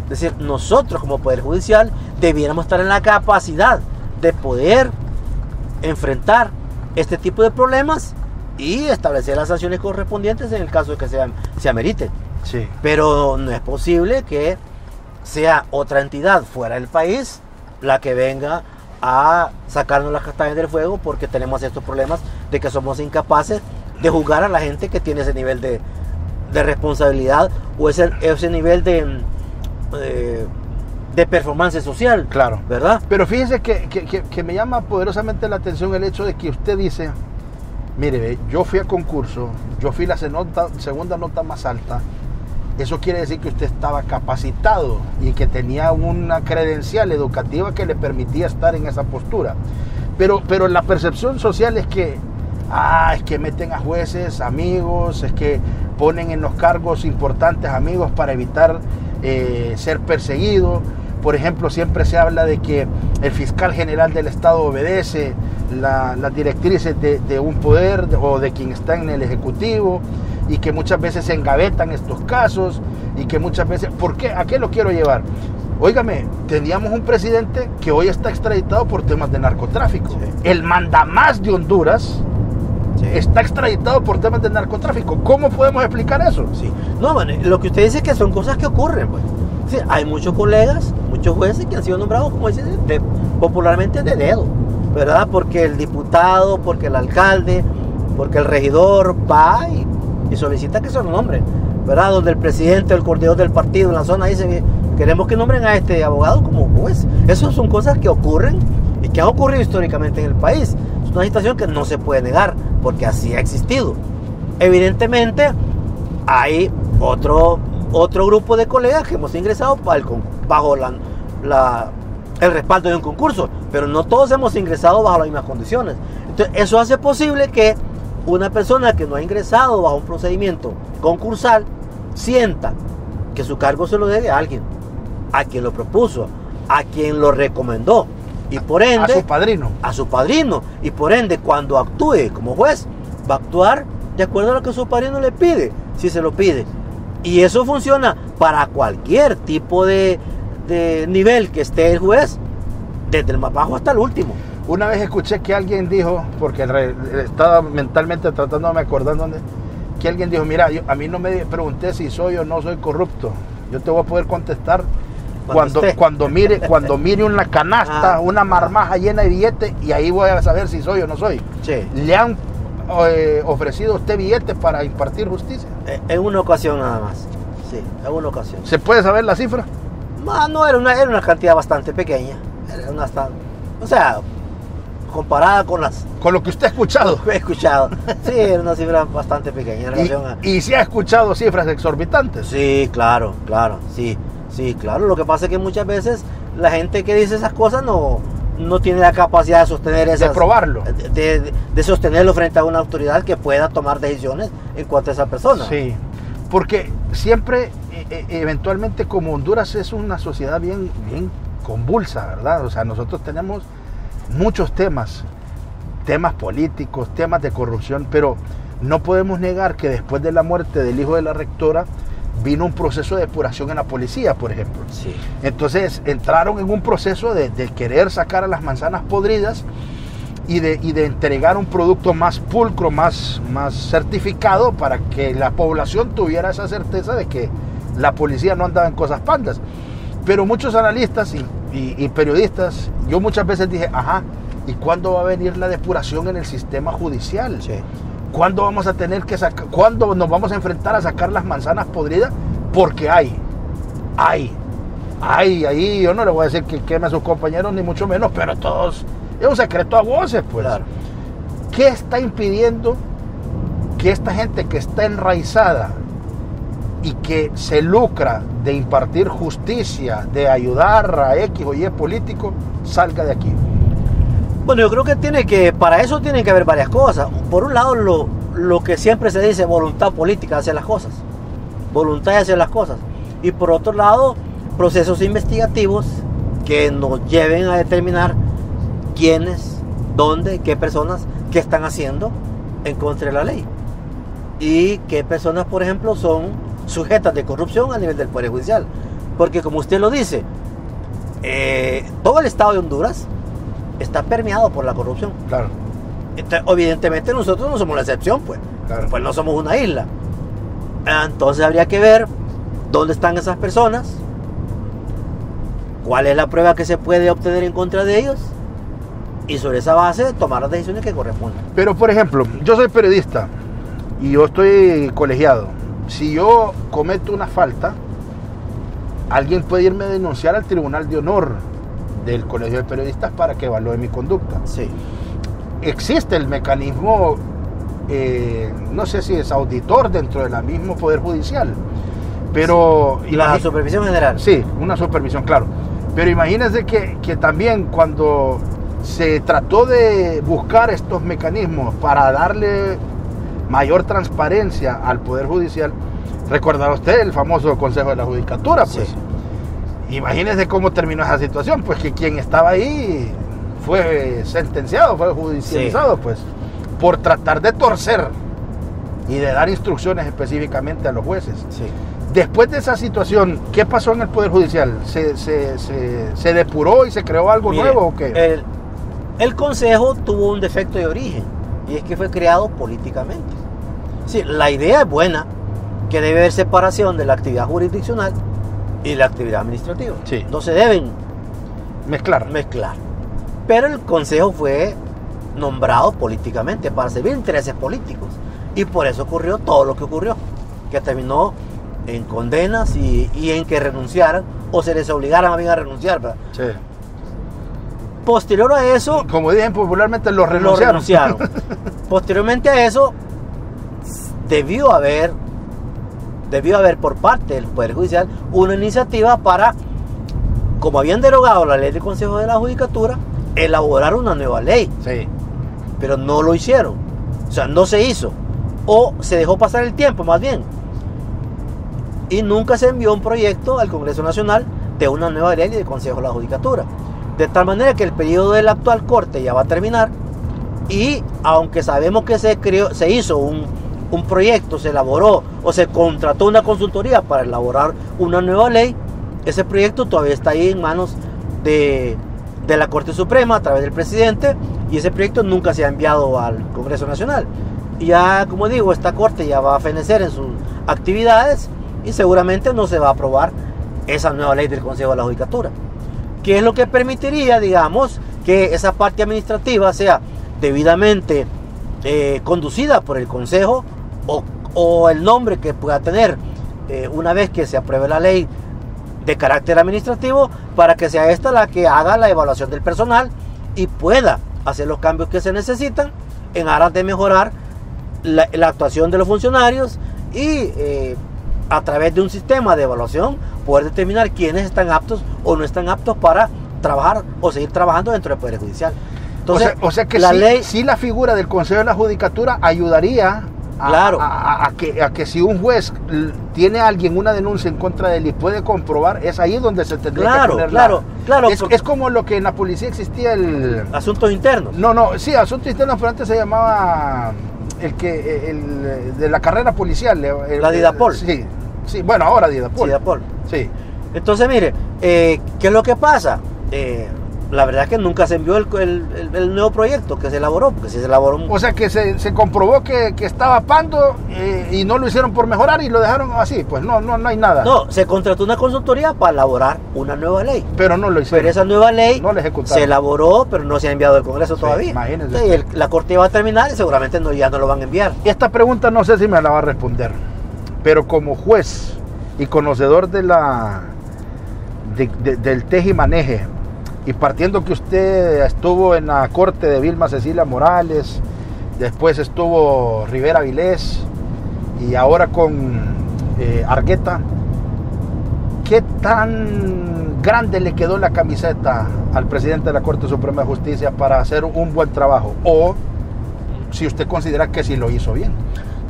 Es decir, nosotros como Poder Judicial debiéramos estar en la capacidad de poder enfrentar este tipo de problemas y establecer las sanciones correspondientes en el caso de que se ameriten. Sí. Pero no es posible que sea otra entidad fuera del país la que venga a sacarnos las castañas del fuego porque tenemos estos problemas de que somos incapaces de juzgar a la gente que tiene ese nivel de responsabilidad o ese nivel de performance social. Claro. ¿Verdad? Pero fíjese que me llama poderosamente la atención el hecho de que usted dice, mire, yo fui a concurso, yo fui la segunda nota más alta. Eso quiere decir que usted estaba capacitado y que tenía una credencial educativa que le permitía estar en esa postura. Pero la percepción social es que meten a jueces, amigos, es que ponen en los cargos importantes amigos para evitar ser perseguido. Por ejemplo, siempre se habla de que el fiscal general del Estado obedece las directrices de un poder o de quien está en el Ejecutivo y que muchas veces se engavetan estos casos. y que muchas veces, ¿por qué? ¿A qué lo quiero llevar? Óigame, teníamos un presidente que hoy está extraditado por temas de narcotráfico. Sí. El mandamás de Honduras está extraditado por temas de narcotráfico. ¿Cómo podemos explicar eso? Sí. No, bueno, lo que usted dice es que son cosas que ocurren, pues. Sí, hay muchos colegas, muchos jueces que han sido nombrados, como dicen, popularmente de dedo, ¿verdad? Porque el diputado, porque el alcalde, porque el regidor va y solicita que se lo nombren, ¿verdad? Donde el presidente, el coordinador del partido en la zona dice que queremos que nombren a este abogado como juez. Esas son cosas que ocurren y que han ocurrido históricamente en el país. Es una situación que no se puede negar, porque así ha existido. Evidentemente, hay otro grupo de colegas que hemos ingresado bajo el respaldo de un concurso, pero no todos hemos ingresado bajo las mismas condiciones. Entonces, eso hace posible que una persona que no ha ingresado bajo un procedimiento concursal sienta que su cargo se lo debe a alguien, a quien lo propuso, a quien lo recomendó, y por ende a su padrino, y por ende cuando actúe como juez va a actuar de acuerdo a lo que su padrino le pide, si se lo pide. Y eso funciona para cualquier tipo de nivel que esté el juez, desde el más bajo hasta el último. Una vez escuché que alguien dijo, porque estaba mentalmente tratando de acordar dónde, que alguien dijo, mira, a mí no me pregunté si soy o no soy corrupto. Yo te voy a poder contestar cuando mire una canasta, una marmaja llena de billetes, y ahí voy a saber si soy o no soy. Sí. ¿Le han ofrecido a usted billetes para impartir justicia? En una ocasión nada más. Sí, en una ocasión. ¿Se puede saber la cifra? No, era una cantidad bastante pequeña. O sea, comparada con lo que usted ha escuchado. He escuchado. Sí, era una cifra bastante pequeña en relación ¿Y si ha escuchado cifras exorbitantes? Sí, claro, sí, claro. Lo que pasa es que muchas veces la gente que dice esas cosas no tiene la capacidad de sostener esas... De probarlo. De sostenerlo frente a una autoridad que pueda tomar decisiones en cuanto a esa persona. Sí, porque siempre, eventualmente, como Honduras es una sociedad bien convulsa, ¿verdad? O sea, nosotros tenemos muchos temas políticos, temas de corrupción, pero no podemos negar que después de la muerte del hijo de la rectora vino un proceso de depuración en la policía, por ejemplo. Sí. Entonces entraron en un proceso de querer sacar a las manzanas podridas y de entregar un producto más pulcro, más certificado, para que la población tuviera esa certeza de que la policía no andaba en cosas pandas. Pero muchos analistas y periodistas, yo muchas veces dije, ¿y cuándo va a venir la depuración en el sistema judicial? Sí. ¿Cuándo vamos a tener que cuándo nos vamos a enfrentar a sacar las manzanas podridas? Porque ahí, yo no le voy a decir que queme a sus compañeros, ni mucho menos, pero todos, es un secreto a voces, pues. Claro. ¿Qué está impidiendo que esta gente que está enraizada y que se lucra de impartir justicia, de ayudar a X o Y político, salga de aquí? Bueno, yo creo que para eso tienen que haber varias cosas. Por un lado, lo que siempre se dice, voluntad política de hacer las cosas. Voluntad de hacer las cosas. Y por otro lado, procesos investigativos que nos lleven a determinar quiénes, dónde, qué personas, qué están haciendo en contra de la ley. Y qué personas, por ejemplo, son sujetas de corrupción a nivel del Poder Judicial. Porque como usted lo dice, todo el estado de Honduras está permeado por la corrupción. Claro. Entonces, evidentemente nosotros no somos la excepción, pues. Claro. Pues no somos una isla. Entonces habría que ver dónde están esas personas, cuál es la prueba que se puede obtener en contra de ellos, y sobre esa base tomar las decisiones que correspondan. Pero, por ejemplo, yo soy periodista y yo estoy colegiado. Si yo cometo una falta, alguien puede irme a denunciar al Tribunal de Honor del Colegio de Periodistas para que evalúe mi conducta. Sí. Existe el mecanismo, no sé si es auditor dentro del mismo Poder Judicial, pero... Sí. La supervisión general. Sí, una supervisión, claro. Pero imagínense que también cuando se trató de buscar estos mecanismos para darle mayor transparencia al Poder Judicial, recordará usted el famoso Consejo de la Judicatura, pues. Sí. Imagínense cómo terminó esa situación, pues que quien estaba ahí fue sentenciado, fue judicializado, sí, pues, por tratar de torcer y de dar instrucciones específicamente a los jueces. Sí. Después de esa situación, ¿qué pasó en el Poder Judicial? ¿Se depuró y se creó algo nuevo o qué? El Consejo tuvo un defecto de origen, y es que fue creado políticamente. Sí, la idea es buena, que debe haber separación de la actividad jurisdiccional y la actividad administrativa. Sí. No se deben mezclar. Pero el Consejo fue nombrado políticamente para servir intereses políticos, y por eso ocurrió todo lo que ocurrió, que terminó en condenas y en que renunciaran o se les obligaran a bien a renunciar, ¿verdad? Sí. Posterior a eso, como dicen popularmente, los renunciaron. Posteriormente a eso, debió haber por parte del Poder Judicial una iniciativa para, como habían derogado la ley del Consejo de la Judicatura, elaborar una nueva ley. Sí. Pero no lo hicieron. O sea, no se hizo. O se dejó pasar el tiempo, más bien. Y nunca se envió un proyecto al Congreso Nacional de una nueva ley del Consejo de la Judicatura. De tal manera que el periodo de la actual Corte ya va a terminar. Y aunque sabemos que se hizo un proyecto, se elaboró o se contrató una consultoría para elaborar una nueva ley, ese proyecto todavía está ahí en manos de la Corte Suprema a través del presidente, y ese proyecto nunca se ha enviado al Congreso Nacional. Y ya, como digo, esta Corte ya va a fenecer en sus actividades y seguramente no se va a aprobar esa nueva ley del Consejo de la Judicatura, que es lo que permitiría, digamos, que esa parte administrativa sea debidamente conducida por el Consejo, o el nombre que pueda tener una vez que se apruebe la ley de carácter administrativo, para que sea esta la que haga la evaluación del personal y pueda hacer los cambios que se necesitan en aras de mejorar la actuación de los funcionarios y a través de un sistema de evaluación poder determinar quiénes están aptos o no están aptos para trabajar o seguir trabajando dentro del Poder Judicial. Entonces, o sea que sí, la figura del Consejo de la Judicatura ayudaría a que si un juez tiene a alguien una denuncia en contra de él y puede comprobar, es ahí donde se tendría que poner claro. Es como lo que en la policía existía el... Asuntos internos. Sí, asuntos internos, pero antes se llamaba el de la carrera policial. La DIDAPOL. Sí, bueno, ahora DIDAPOL. Sí. Entonces, mire, ¿qué es lo que pasa? La verdad es que nunca se envió el nuevo proyecto que se elaboró, porque si se elaboró... O sea que se comprobó que estaba pando y no lo hicieron por mejorar y lo dejaron así, pues no hay nada. No, se contrató una consultoría para elaborar una nueva ley. Pero no lo hicieron. Pero esa nueva ley no la ejecutaron. Se elaboró, pero no se ha enviado al Congreso todavía. Imagínense. La Corte va a terminar y seguramente ya no lo van a enviar. Y esta pregunta no sé si me la va a responder, pero como juez y conocedor del tejimaneje, y partiendo que usted estuvo en la corte de Vilma Cecilia Morales, después estuvo Rivera Vilés y ahora con Argueta, ¿qué tan grande le quedó la camiseta al presidente de la Corte Suprema de Justicia para hacer un buen trabajo? O si usted considera que sí lo hizo bien.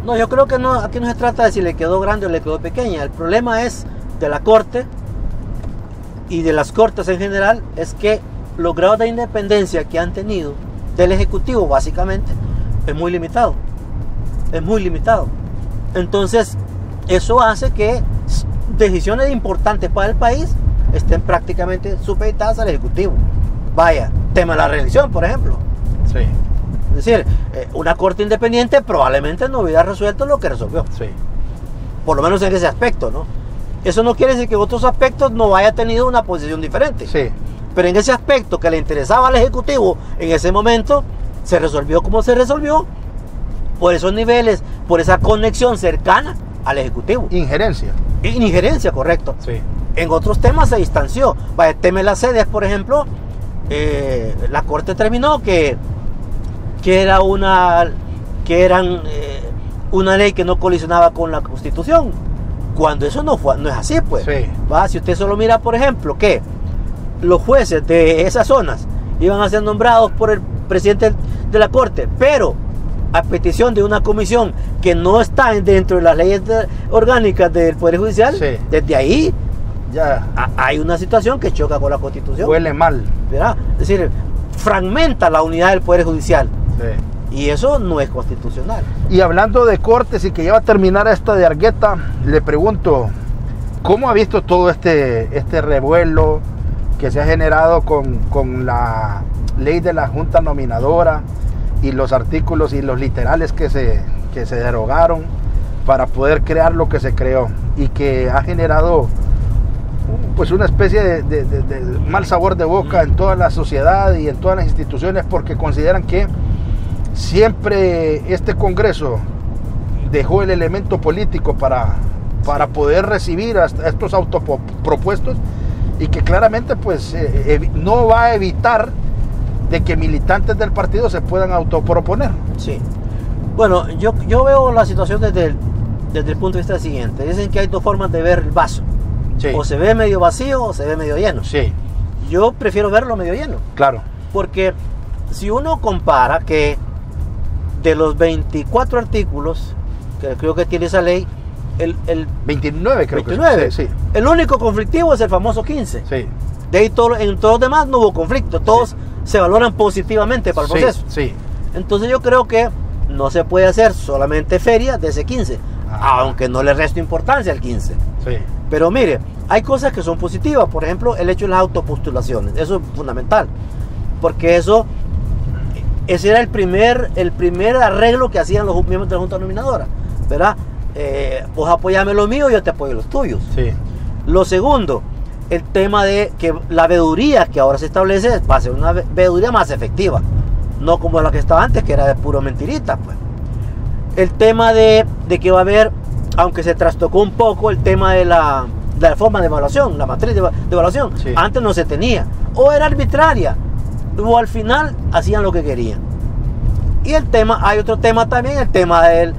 No, yo creo que no, aquí no se trata de si le quedó grande o le quedó pequeña. El problema es de la Corte y de las Cortes en general, es que los grados de independencia que han tenido del Ejecutivo básicamente es muy limitado. Entonces eso hace que decisiones importantes para el país estén prácticamente supeditadas al Ejecutivo. Vaya, tema de la reelección, por ejemplo. Sí. Es decir, una Corte independiente probablemente no hubiera resuelto lo que resolvió. Sí. Por lo menos en ese aspecto, ¿no? Eso no quiere decir que en otros aspectos no haya tenido una posición diferente. Sí. Pero en ese aspecto que le interesaba al Ejecutivo en ese momento, se resolvió como se resolvió, por esos niveles, por esa conexión cercana al Ejecutivo. Injerencia, correcto. Sí. En otros temas se distanció. El tema de las sedes, por ejemplo, la Corte determinó que eran una ley que no colisionaba con la Constitución, cuando eso no es así, pues. Sí. Si usted solo mira, por ejemplo, que los jueces de esas zonas iban a ser nombrados por el presidente de la Corte, pero a petición de una comisión que no está dentro de las leyes orgánicas del Poder Judicial, sí. Desde ahí ya hay una situación que choca con la Constitución. Huele mal. ¿Verdad? Es decir, fragmenta la unidad del Poder Judicial. Sí. Y eso no es constitucional. Y hablando de cortes y que ya va a terminar esta de Argueta, le pregunto, ¿Cómo ha visto todo este revuelo que se ha generado con la ley de la Junta Nominadora y los artículos y los literales que se derogaron para poder crear lo que se creó y que ha generado pues una especie de mal sabor de boca en toda la sociedad y en todas las instituciones, porque consideran que siempre este Congreso dejó el elemento político para poder recibir a estos autopropuestos, y que claramente pues no va a evitar de que militantes del partido se puedan autoproponer. Sí. Bueno, yo veo la situación desde el punto de vista siguiente. Dicen que hay dos formas de ver el vaso. Sí. O se ve medio vacío o se ve medio lleno. Sí. Yo prefiero verlo medio lleno. Claro. Porque si uno compara que de los 24 artículos que creo que tiene esa ley, el 29 creo 29, que sí. El único conflictivo es el famoso 15. Sí. De ahí en todos los demás no hubo conflicto. Todos se valoran positivamente para el proceso. Sí. Entonces yo creo que no se puede hacer solamente feria de ese 15. Aunque no le resto importancia al 15. Sí. Pero mire, hay cosas que son positivas. Por ejemplo, el hecho de las autopostulaciones. Eso es fundamental. Porque ese era el primer arreglo que hacían los miembros de la Junta Nominadora, ¿verdad? Vos apoyame lo mío, yo te apoyo los tuyos. Sí. Lo segundo, el tema de que la veeduría que ahora se establece va a ser una veeduría más efectiva, no como la que estaba antes, que era de puro mentirita, pues. El tema de que va a haber, aunque se trastocó un poco el tema de la forma de evaluación, la matriz de evaluación. Sí. Antes no se tenía, o era arbitraria, o al final hacían lo que querían. Y hay otro tema también, el tema de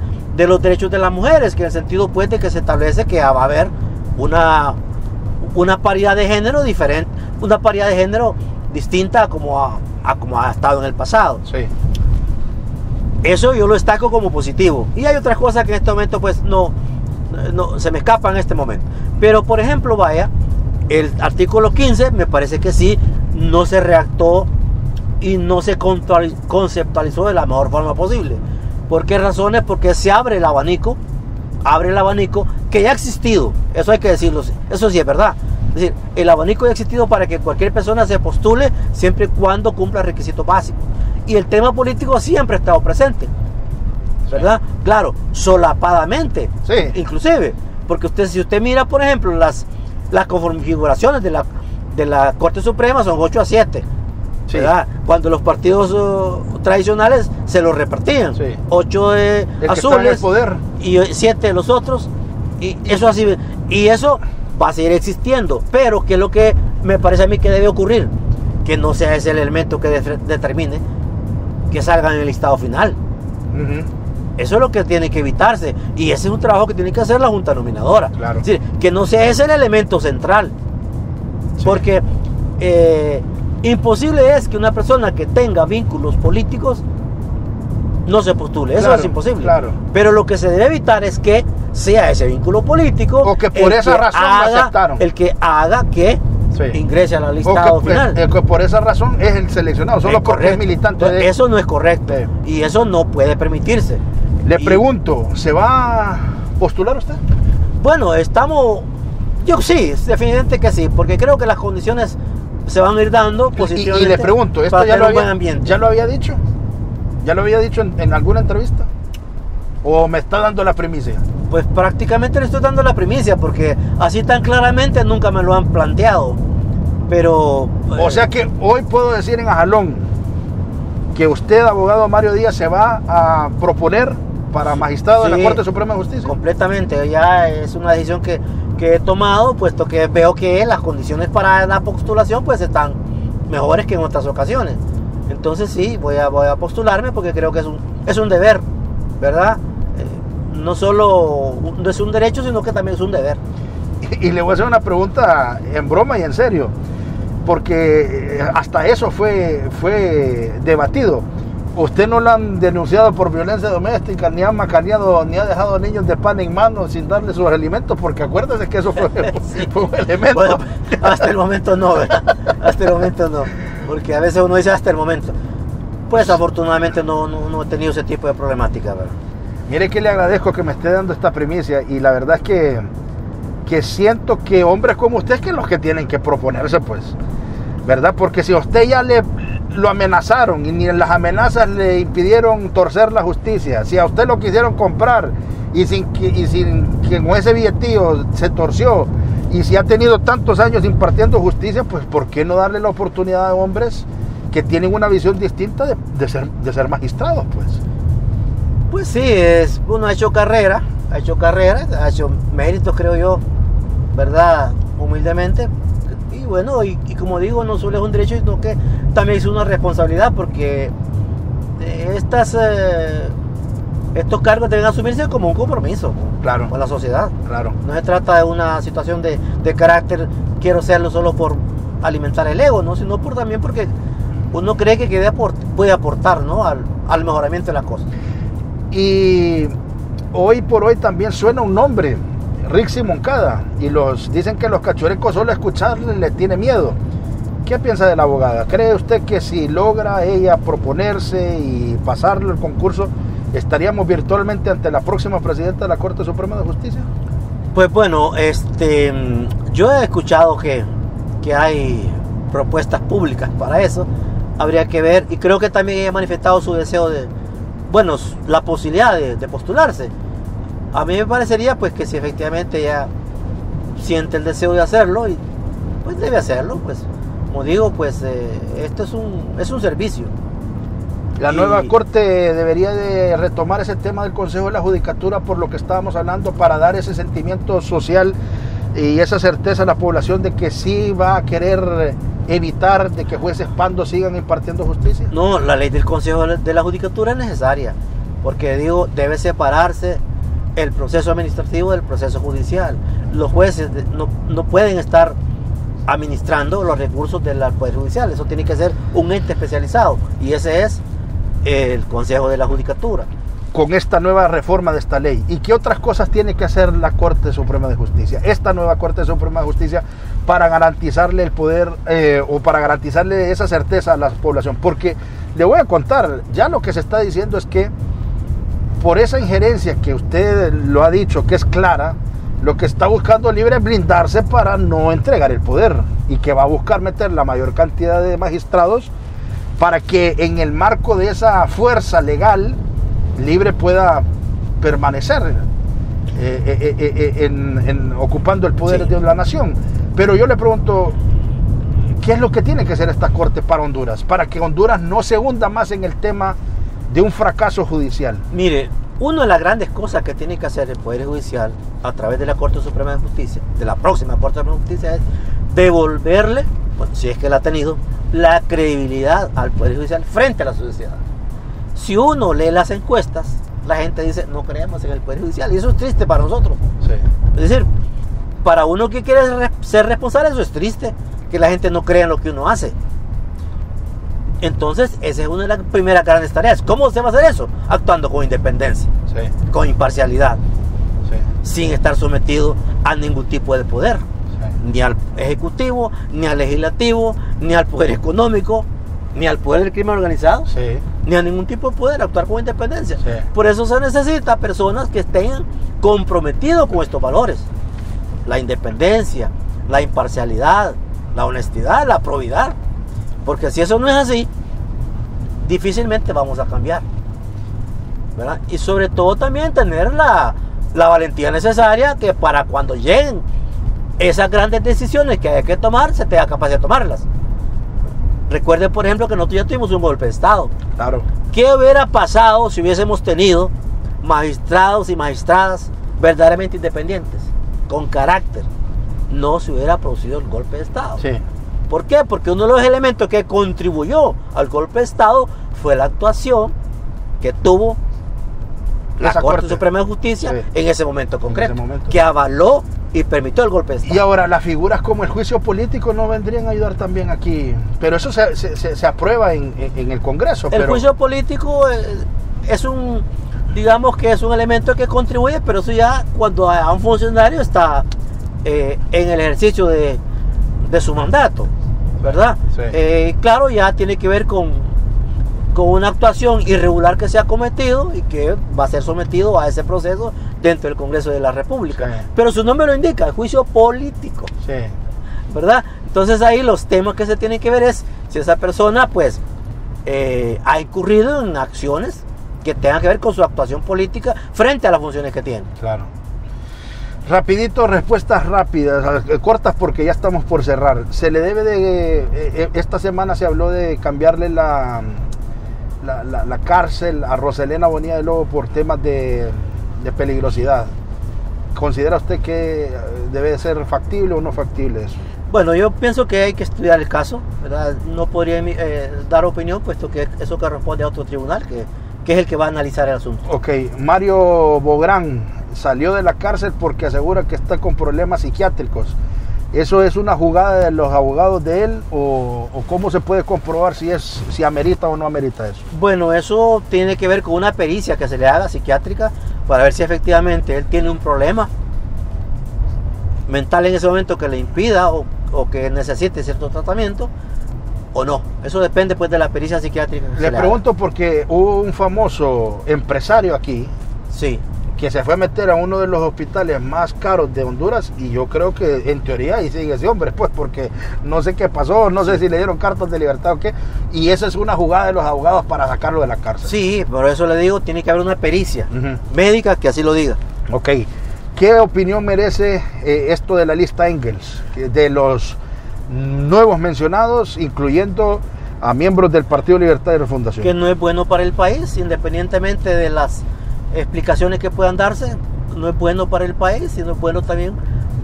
los derechos de las mujeres, que en el sentido pues de que se establece que va a haber una paridad de género diferente, una paridad de género distinta a como ha estado en el pasado. Sí. Eso yo lo destaco como positivo. Y hay otras cosas que en este momento pues no se me escapan en este momento. Pero por ejemplo, vaya, el artículo 15 me parece que sí no se redactó y no se conceptualizó de la mejor forma posible. ¿Por qué razones? Porque se abre el abanico que ya ha existido. Eso hay que decirlo, eso sí es verdad. Es decir, el abanico ya ha existido para que cualquier persona se postule siempre y cuando cumpla requisitos básicos. Y el tema político siempre ha estado presente, ¿verdad? Sí. Claro, solapadamente, sí. Inclusive, porque si usted mira, por ejemplo, las configuraciones de la Corte Suprema son 8-7, sí. ¿Verdad? Cuando los partidos tradicionales se los repartían, sí. 8 azules poder y 7 de los otros, y eso así, y eso va a seguir existiendo. Pero ¿qué es lo que me parece a mí que debe ocurrir? Que no sea ese el elemento que determine que salgan en el listado final. Eso es lo que tiene que evitarse, y ese es un trabajo que tiene que hacer la Junta Nominadora. Claro. Es decir, que no sea ese el elemento central, sí. Porque imposible es que una persona que tenga vínculos políticos no se postule. Eso es imposible. Claro. Pero lo que se debe evitar es que sea ese vínculo político, o que por esa razón lo aceptaron, el que haga que sí. Ingrese a la lista final. Que por esa razón es el seleccionado, solo porque es militante. Entonces, eso no es correcto, sí. Y eso no puede permitirse. Le pregunto, ¿se va a postular usted? Bueno, yo sí, definitivamente que sí, porque creo que las condiciones se van a ir dando positivamente. Y le pregunto, ¿esto ya lo había dicho? ¿Ya lo había dicho en alguna entrevista? ¿O me está dando la primicia? Pues prácticamente le estoy dando la primicia, porque así tan claramente nunca me lo han planteado. Pero... O sea que hoy puedo decir en Ajalón que usted, abogado Mario Díaz, se va a proponer para magistrado, sí, de la Corte Suprema de Justicia. Completamente, ya es una decisión que he tomado, puesto que veo que las condiciones para la postulación pues están mejores que en otras ocasiones. Entonces sí, voy a postularme, porque creo que es un deber, ¿verdad? No solo no es un derecho, sino que también es un deber. Y le voy a hacer una pregunta en broma y en serio, porque hasta eso fue debatido. Usted no lo han denunciado por violencia doméstica, ni ha macaneado, ni ha dejado niños de pan en mano sin darle sus alimentos, porque acuérdese que eso fue, sí. Fue un elemento. Bueno, hasta el momento no, ¿verdad? Hasta el momento no, porque a veces uno dice hasta el momento. Pues afortunadamente no he tenido ese tipo de problemática, ¿verdad? Mire que le agradezco que me esté dando esta primicia, y la verdad es que que siento que hombres como usted que los que tienen que proponerse, pues, ¿verdad? Porque si a usted ya lo amenazaron y ni en las amenazas le impidieron torcer la justicia, si a usted lo quisieron comprar y sin que con ese billetillo se torció, y si ha tenido tantos años impartiendo justicia, pues ¿por qué no darle la oportunidad a hombres que tienen una visión distinta de ser magistrados, pues? Pues sí, uno ha hecho carrera, ha hecho méritos, creo yo, ¿verdad? Humildemente. Y bueno, y como digo, no solo es un derecho, sino que también es una responsabilidad, porque estos cargos deben asumirse como un compromiso, claro, con la sociedad. Claro. No se trata de una situación de carácter, quiero serlo solo por alimentar el ego, ¿no? Sino también porque uno cree que puede aportar, ¿no? al mejoramiento de las cosas. Y hoy por hoy también suena un nombre, Rixi Moncada, y dicen que los cachurecos solo escucharle le tiene miedo. ¿Qué piensa de la abogada? ¿Cree usted que si logra ella proponerse y pasarlo el concurso, estaríamos virtualmente ante la próxima presidenta de la Corte Suprema de Justicia? Pues bueno, yo he escuchado que hay propuestas públicas para eso. Habría que ver, y creo que también ha manifestado su deseo la posibilidad de postularse. A mí me parecería pues que si efectivamente ella siente el deseo de hacerlo, y pues debe hacerlo, pues como digo, pues esto es un servicio. La nueva Corte debería de retomar ese tema del Consejo de la Judicatura, por lo que estábamos hablando, para dar ese sentimiento social y esa certeza a la población de que sí va a querer evitar de que jueces pandos sigan impartiendo justicia. No, la ley del Consejo de la Judicatura es necesaria, porque digo, debe separarse el proceso administrativo del proceso judicial. Los jueces no pueden estar administrando los recursos del Poder Judicial. Eso tiene que ser un ente especializado, y ese es el Consejo de la Judicatura. Con esta nueva reforma de esta ley, ¿y qué otras cosas tiene que hacer la Corte Suprema de Justicia, esta nueva Corte Suprema de Justicia, para garantizarle el poder o para garantizarle esa certeza a la población? Porque le voy a contar, ya lo que se está diciendo es que por esa injerencia que usted lo ha dicho, que es clara, lo que está buscando Libre es blindarse para no entregar el poder, y que va a buscar meter la mayor cantidad de magistrados para que en el marco de esa fuerza legal Libre pueda permanecer ocupando el poder, sí, de la nación. Pero yo le pregunto, ¿qué es lo que tiene que hacer esta Corte para Honduras? Para que Honduras no se hunda más en el tema de un fracaso judicial. Mire, una de las grandes cosas que tiene que hacer el Poder Judicial a través de la Corte Suprema de Justicia, de la próxima Corte Suprema de Justicia, es devolverle, bueno, si es que la ha tenido, la credibilidad al Poder Judicial frente a la sociedad. Si uno lee las encuestas, la gente dice, no creemos en el Poder Judicial, y eso es triste para nosotros. Sí. Es decir, para uno que quiere ser responsable, eso es triste, que la gente no crea en lo que uno hace. Entonces, esa es una de las primeras grandes tareas. ¿Cómo se va a hacer eso? Actuando con independencia, sí, con imparcialidad, sí, sin estar sometido a ningún tipo de poder, sí, ni al Ejecutivo, ni al Legislativo, ni al Poder Económico, ni al poder del crimen organizado, sí, ni a ningún tipo de poder, actuar con independencia. Sí. Por eso se necesita personas que estén comprometidos con estos valores: la independencia, la imparcialidad, la honestidad, la probidad. Porque si eso no es así, difícilmente vamos a cambiar, ¿verdad? Y sobre todo también tener la valentía necesaria, que para cuando lleguen esas grandes decisiones que hay que tomar, se tenga capacidad de tomarlas. Recuerden, por ejemplo, que nosotros ya tuvimos un golpe de Estado. Claro. ¿Qué hubiera pasado si hubiésemos tenido magistrados y magistradas verdaderamente independientes, con carácter? No se hubiera producido el golpe de Estado. Sí. ¿Por qué? Porque uno de los elementos que contribuyó al golpe de Estado fue la actuación que tuvo la Corte Suprema de Justicia, sí, en ese momento concreto, que avaló y permitió el golpe de Estado. Y ahora, las figuras como el juicio político no vendrían a ayudar también aquí, pero eso se aprueba en el Congreso. El juicio político es digamos que es un elemento que contribuye, pero eso ya cuando a un funcionario está en el ejercicio de su mandato, ¿verdad? Sí. Claro, ya tiene que ver con una actuación irregular que se ha cometido y que va a ser sometido a ese proceso dentro del Congreso de la República. Sí. Pero su nombre lo indica, juicio político, Sí. ¿verdad? Entonces ahí los temas que se tienen que ver es si esa persona pues ha incurrido en acciones que tengan que ver con su actuación política frente a las funciones que tiene. Claro. Rapidito, respuestas rápidas, cortas porque ya estamos por cerrar. Se le debe de, esta semana se habló de cambiarle la cárcel a Roselena Bonilla de Lobo por temas de peligrosidad. ¿Considera usted que debe ser factible o no factible eso? Bueno, yo pienso que hay que estudiar el caso, ¿verdad? No podría dar opinión, puesto que eso corresponde a otro tribunal, que es el que va a analizar el asunto. Ok, Mario Bográn salió de la cárcel porque asegura que está con problemas psiquiátricos. ¿Eso es una jugada de los abogados de él o cómo se puede comprobar si amerita o no amerita eso? Bueno, eso tiene que ver con una pericia que se le haga psiquiátrica para ver si efectivamente él tiene un problema mental en ese momento que le impida o que necesite cierto tratamiento o no. Eso depende pues de la pericia psiquiátrica que Le se le pregunto haga. porque hubo un famoso empresario aquí Sí. que se fue a meter a uno de los hospitales más caros de Honduras y yo creo que en teoría ahí sigue ese hombre, pues porque no sé qué pasó, no sé si le dieron cartas de libertad o qué, y esa es una jugada de los abogados para sacarlo de la cárcel. Sí, por eso le digo, tiene que haber una pericia Ujú. médica que así lo diga. Ok, ¿qué opinión merece esto de la lista Engels, de los nuevos mencionados, incluyendo a miembros del Partido Libertad y Refundación? Que no es bueno para el país, independientemente de las explicaciones que puedan darse, no es bueno para el país, sino es bueno también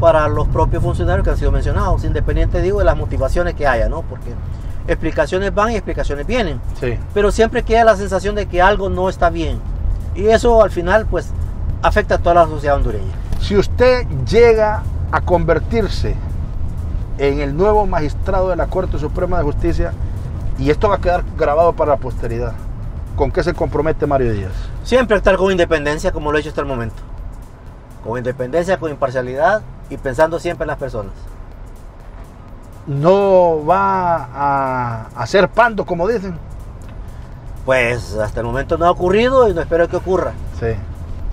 para los propios funcionarios que han sido mencionados, independiente, digo, de las motivaciones que haya, ¿no? Porque explicaciones van y explicaciones vienen, Sí. pero siempre queda la sensación de que algo no está bien, y eso al final, pues, afecta a toda la sociedad hondureña. Si usted llega a convertirse en el nuevo magistrado de la Corte Suprema de Justicia, y esto va a quedar grabado para la posteridad, ¿con qué se compromete Mario Díaz? Siempre actuar con independencia, como lo he hecho hasta el momento. Con independencia, con imparcialidad y pensando siempre en las personas. ¿No va a hacer pando, como dicen? Pues hasta el momento no ha ocurrido y no espero que ocurra. Sí.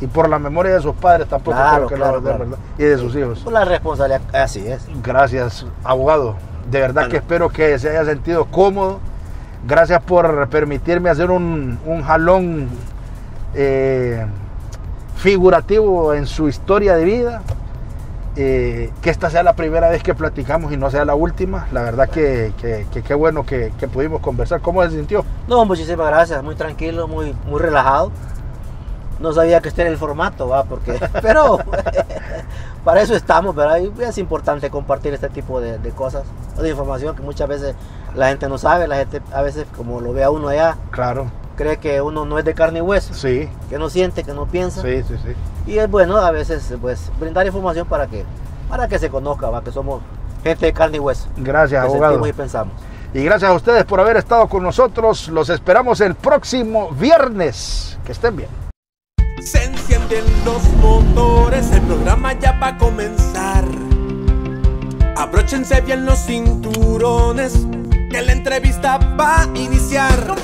Y por la memoria de sus padres tampoco Claro, creo que claro, lo va a hacer, claro. ¿verdad? Y de sus hijos. Por la responsabilidad, así es. Gracias, abogado. De verdad Bueno. que espero que se haya sentido cómodo. Gracias por permitirme hacer un jalón figurativo en su historia de vida. Que esta sea la primera vez que platicamos y no sea la última. La verdad que qué bueno que pudimos conversar. ¿Cómo se sintió? No, muchísimas gracias. Muy tranquilo, muy relajado. No sabía que este era el formato, ¿va? Porque, pero para eso estamos, ¿verdad? Y es importante compartir este tipo de cosas, de información que muchas veces la gente no sabe. La gente a veces, como lo ve a uno allá, Claro. cree que uno no es de carne y hueso, Sí, que no siente, que no piensa. sí. Y es bueno a veces pues brindar información para que se conozca, ¿va? Que somos gente de carne y hueso. Gracias, Que abogado. sentimos y pensamos. Y gracias a ustedes por haber estado con nosotros. Los esperamos el próximo viernes. Que estén bien. Se encienden los motores, el programa ya va a comenzar. Abróchense bien los cinturones, que la entrevista va a iniciar.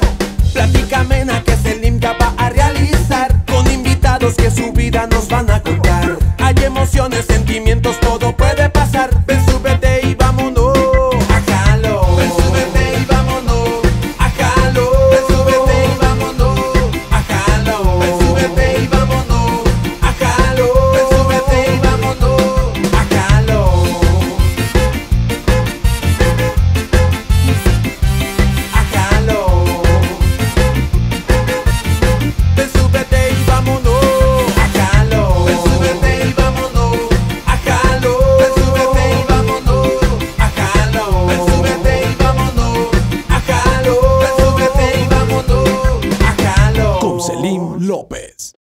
Plática amena que Selim ya va a realizar, con invitados que su vida nos van a contar. Hay emociones, sentimientos, todo puede pasar. Ven, súbete y vámonos a jalo. Ven, súbete y vámonos a jalo. Ven, súbete y vámonos a jalo. Ven, súbete y vámonos a jalo. Ven, súbete y vámonos a jalo. A jalo. Ven, súbete y vámonos a jalo. Ven, súbete y vámonos a jalo. Ven, súbete y vámonos a jalo. Ven, súbete y vámonos a jalo. Ven, súbete y vámonos a jalo. Con Selim López.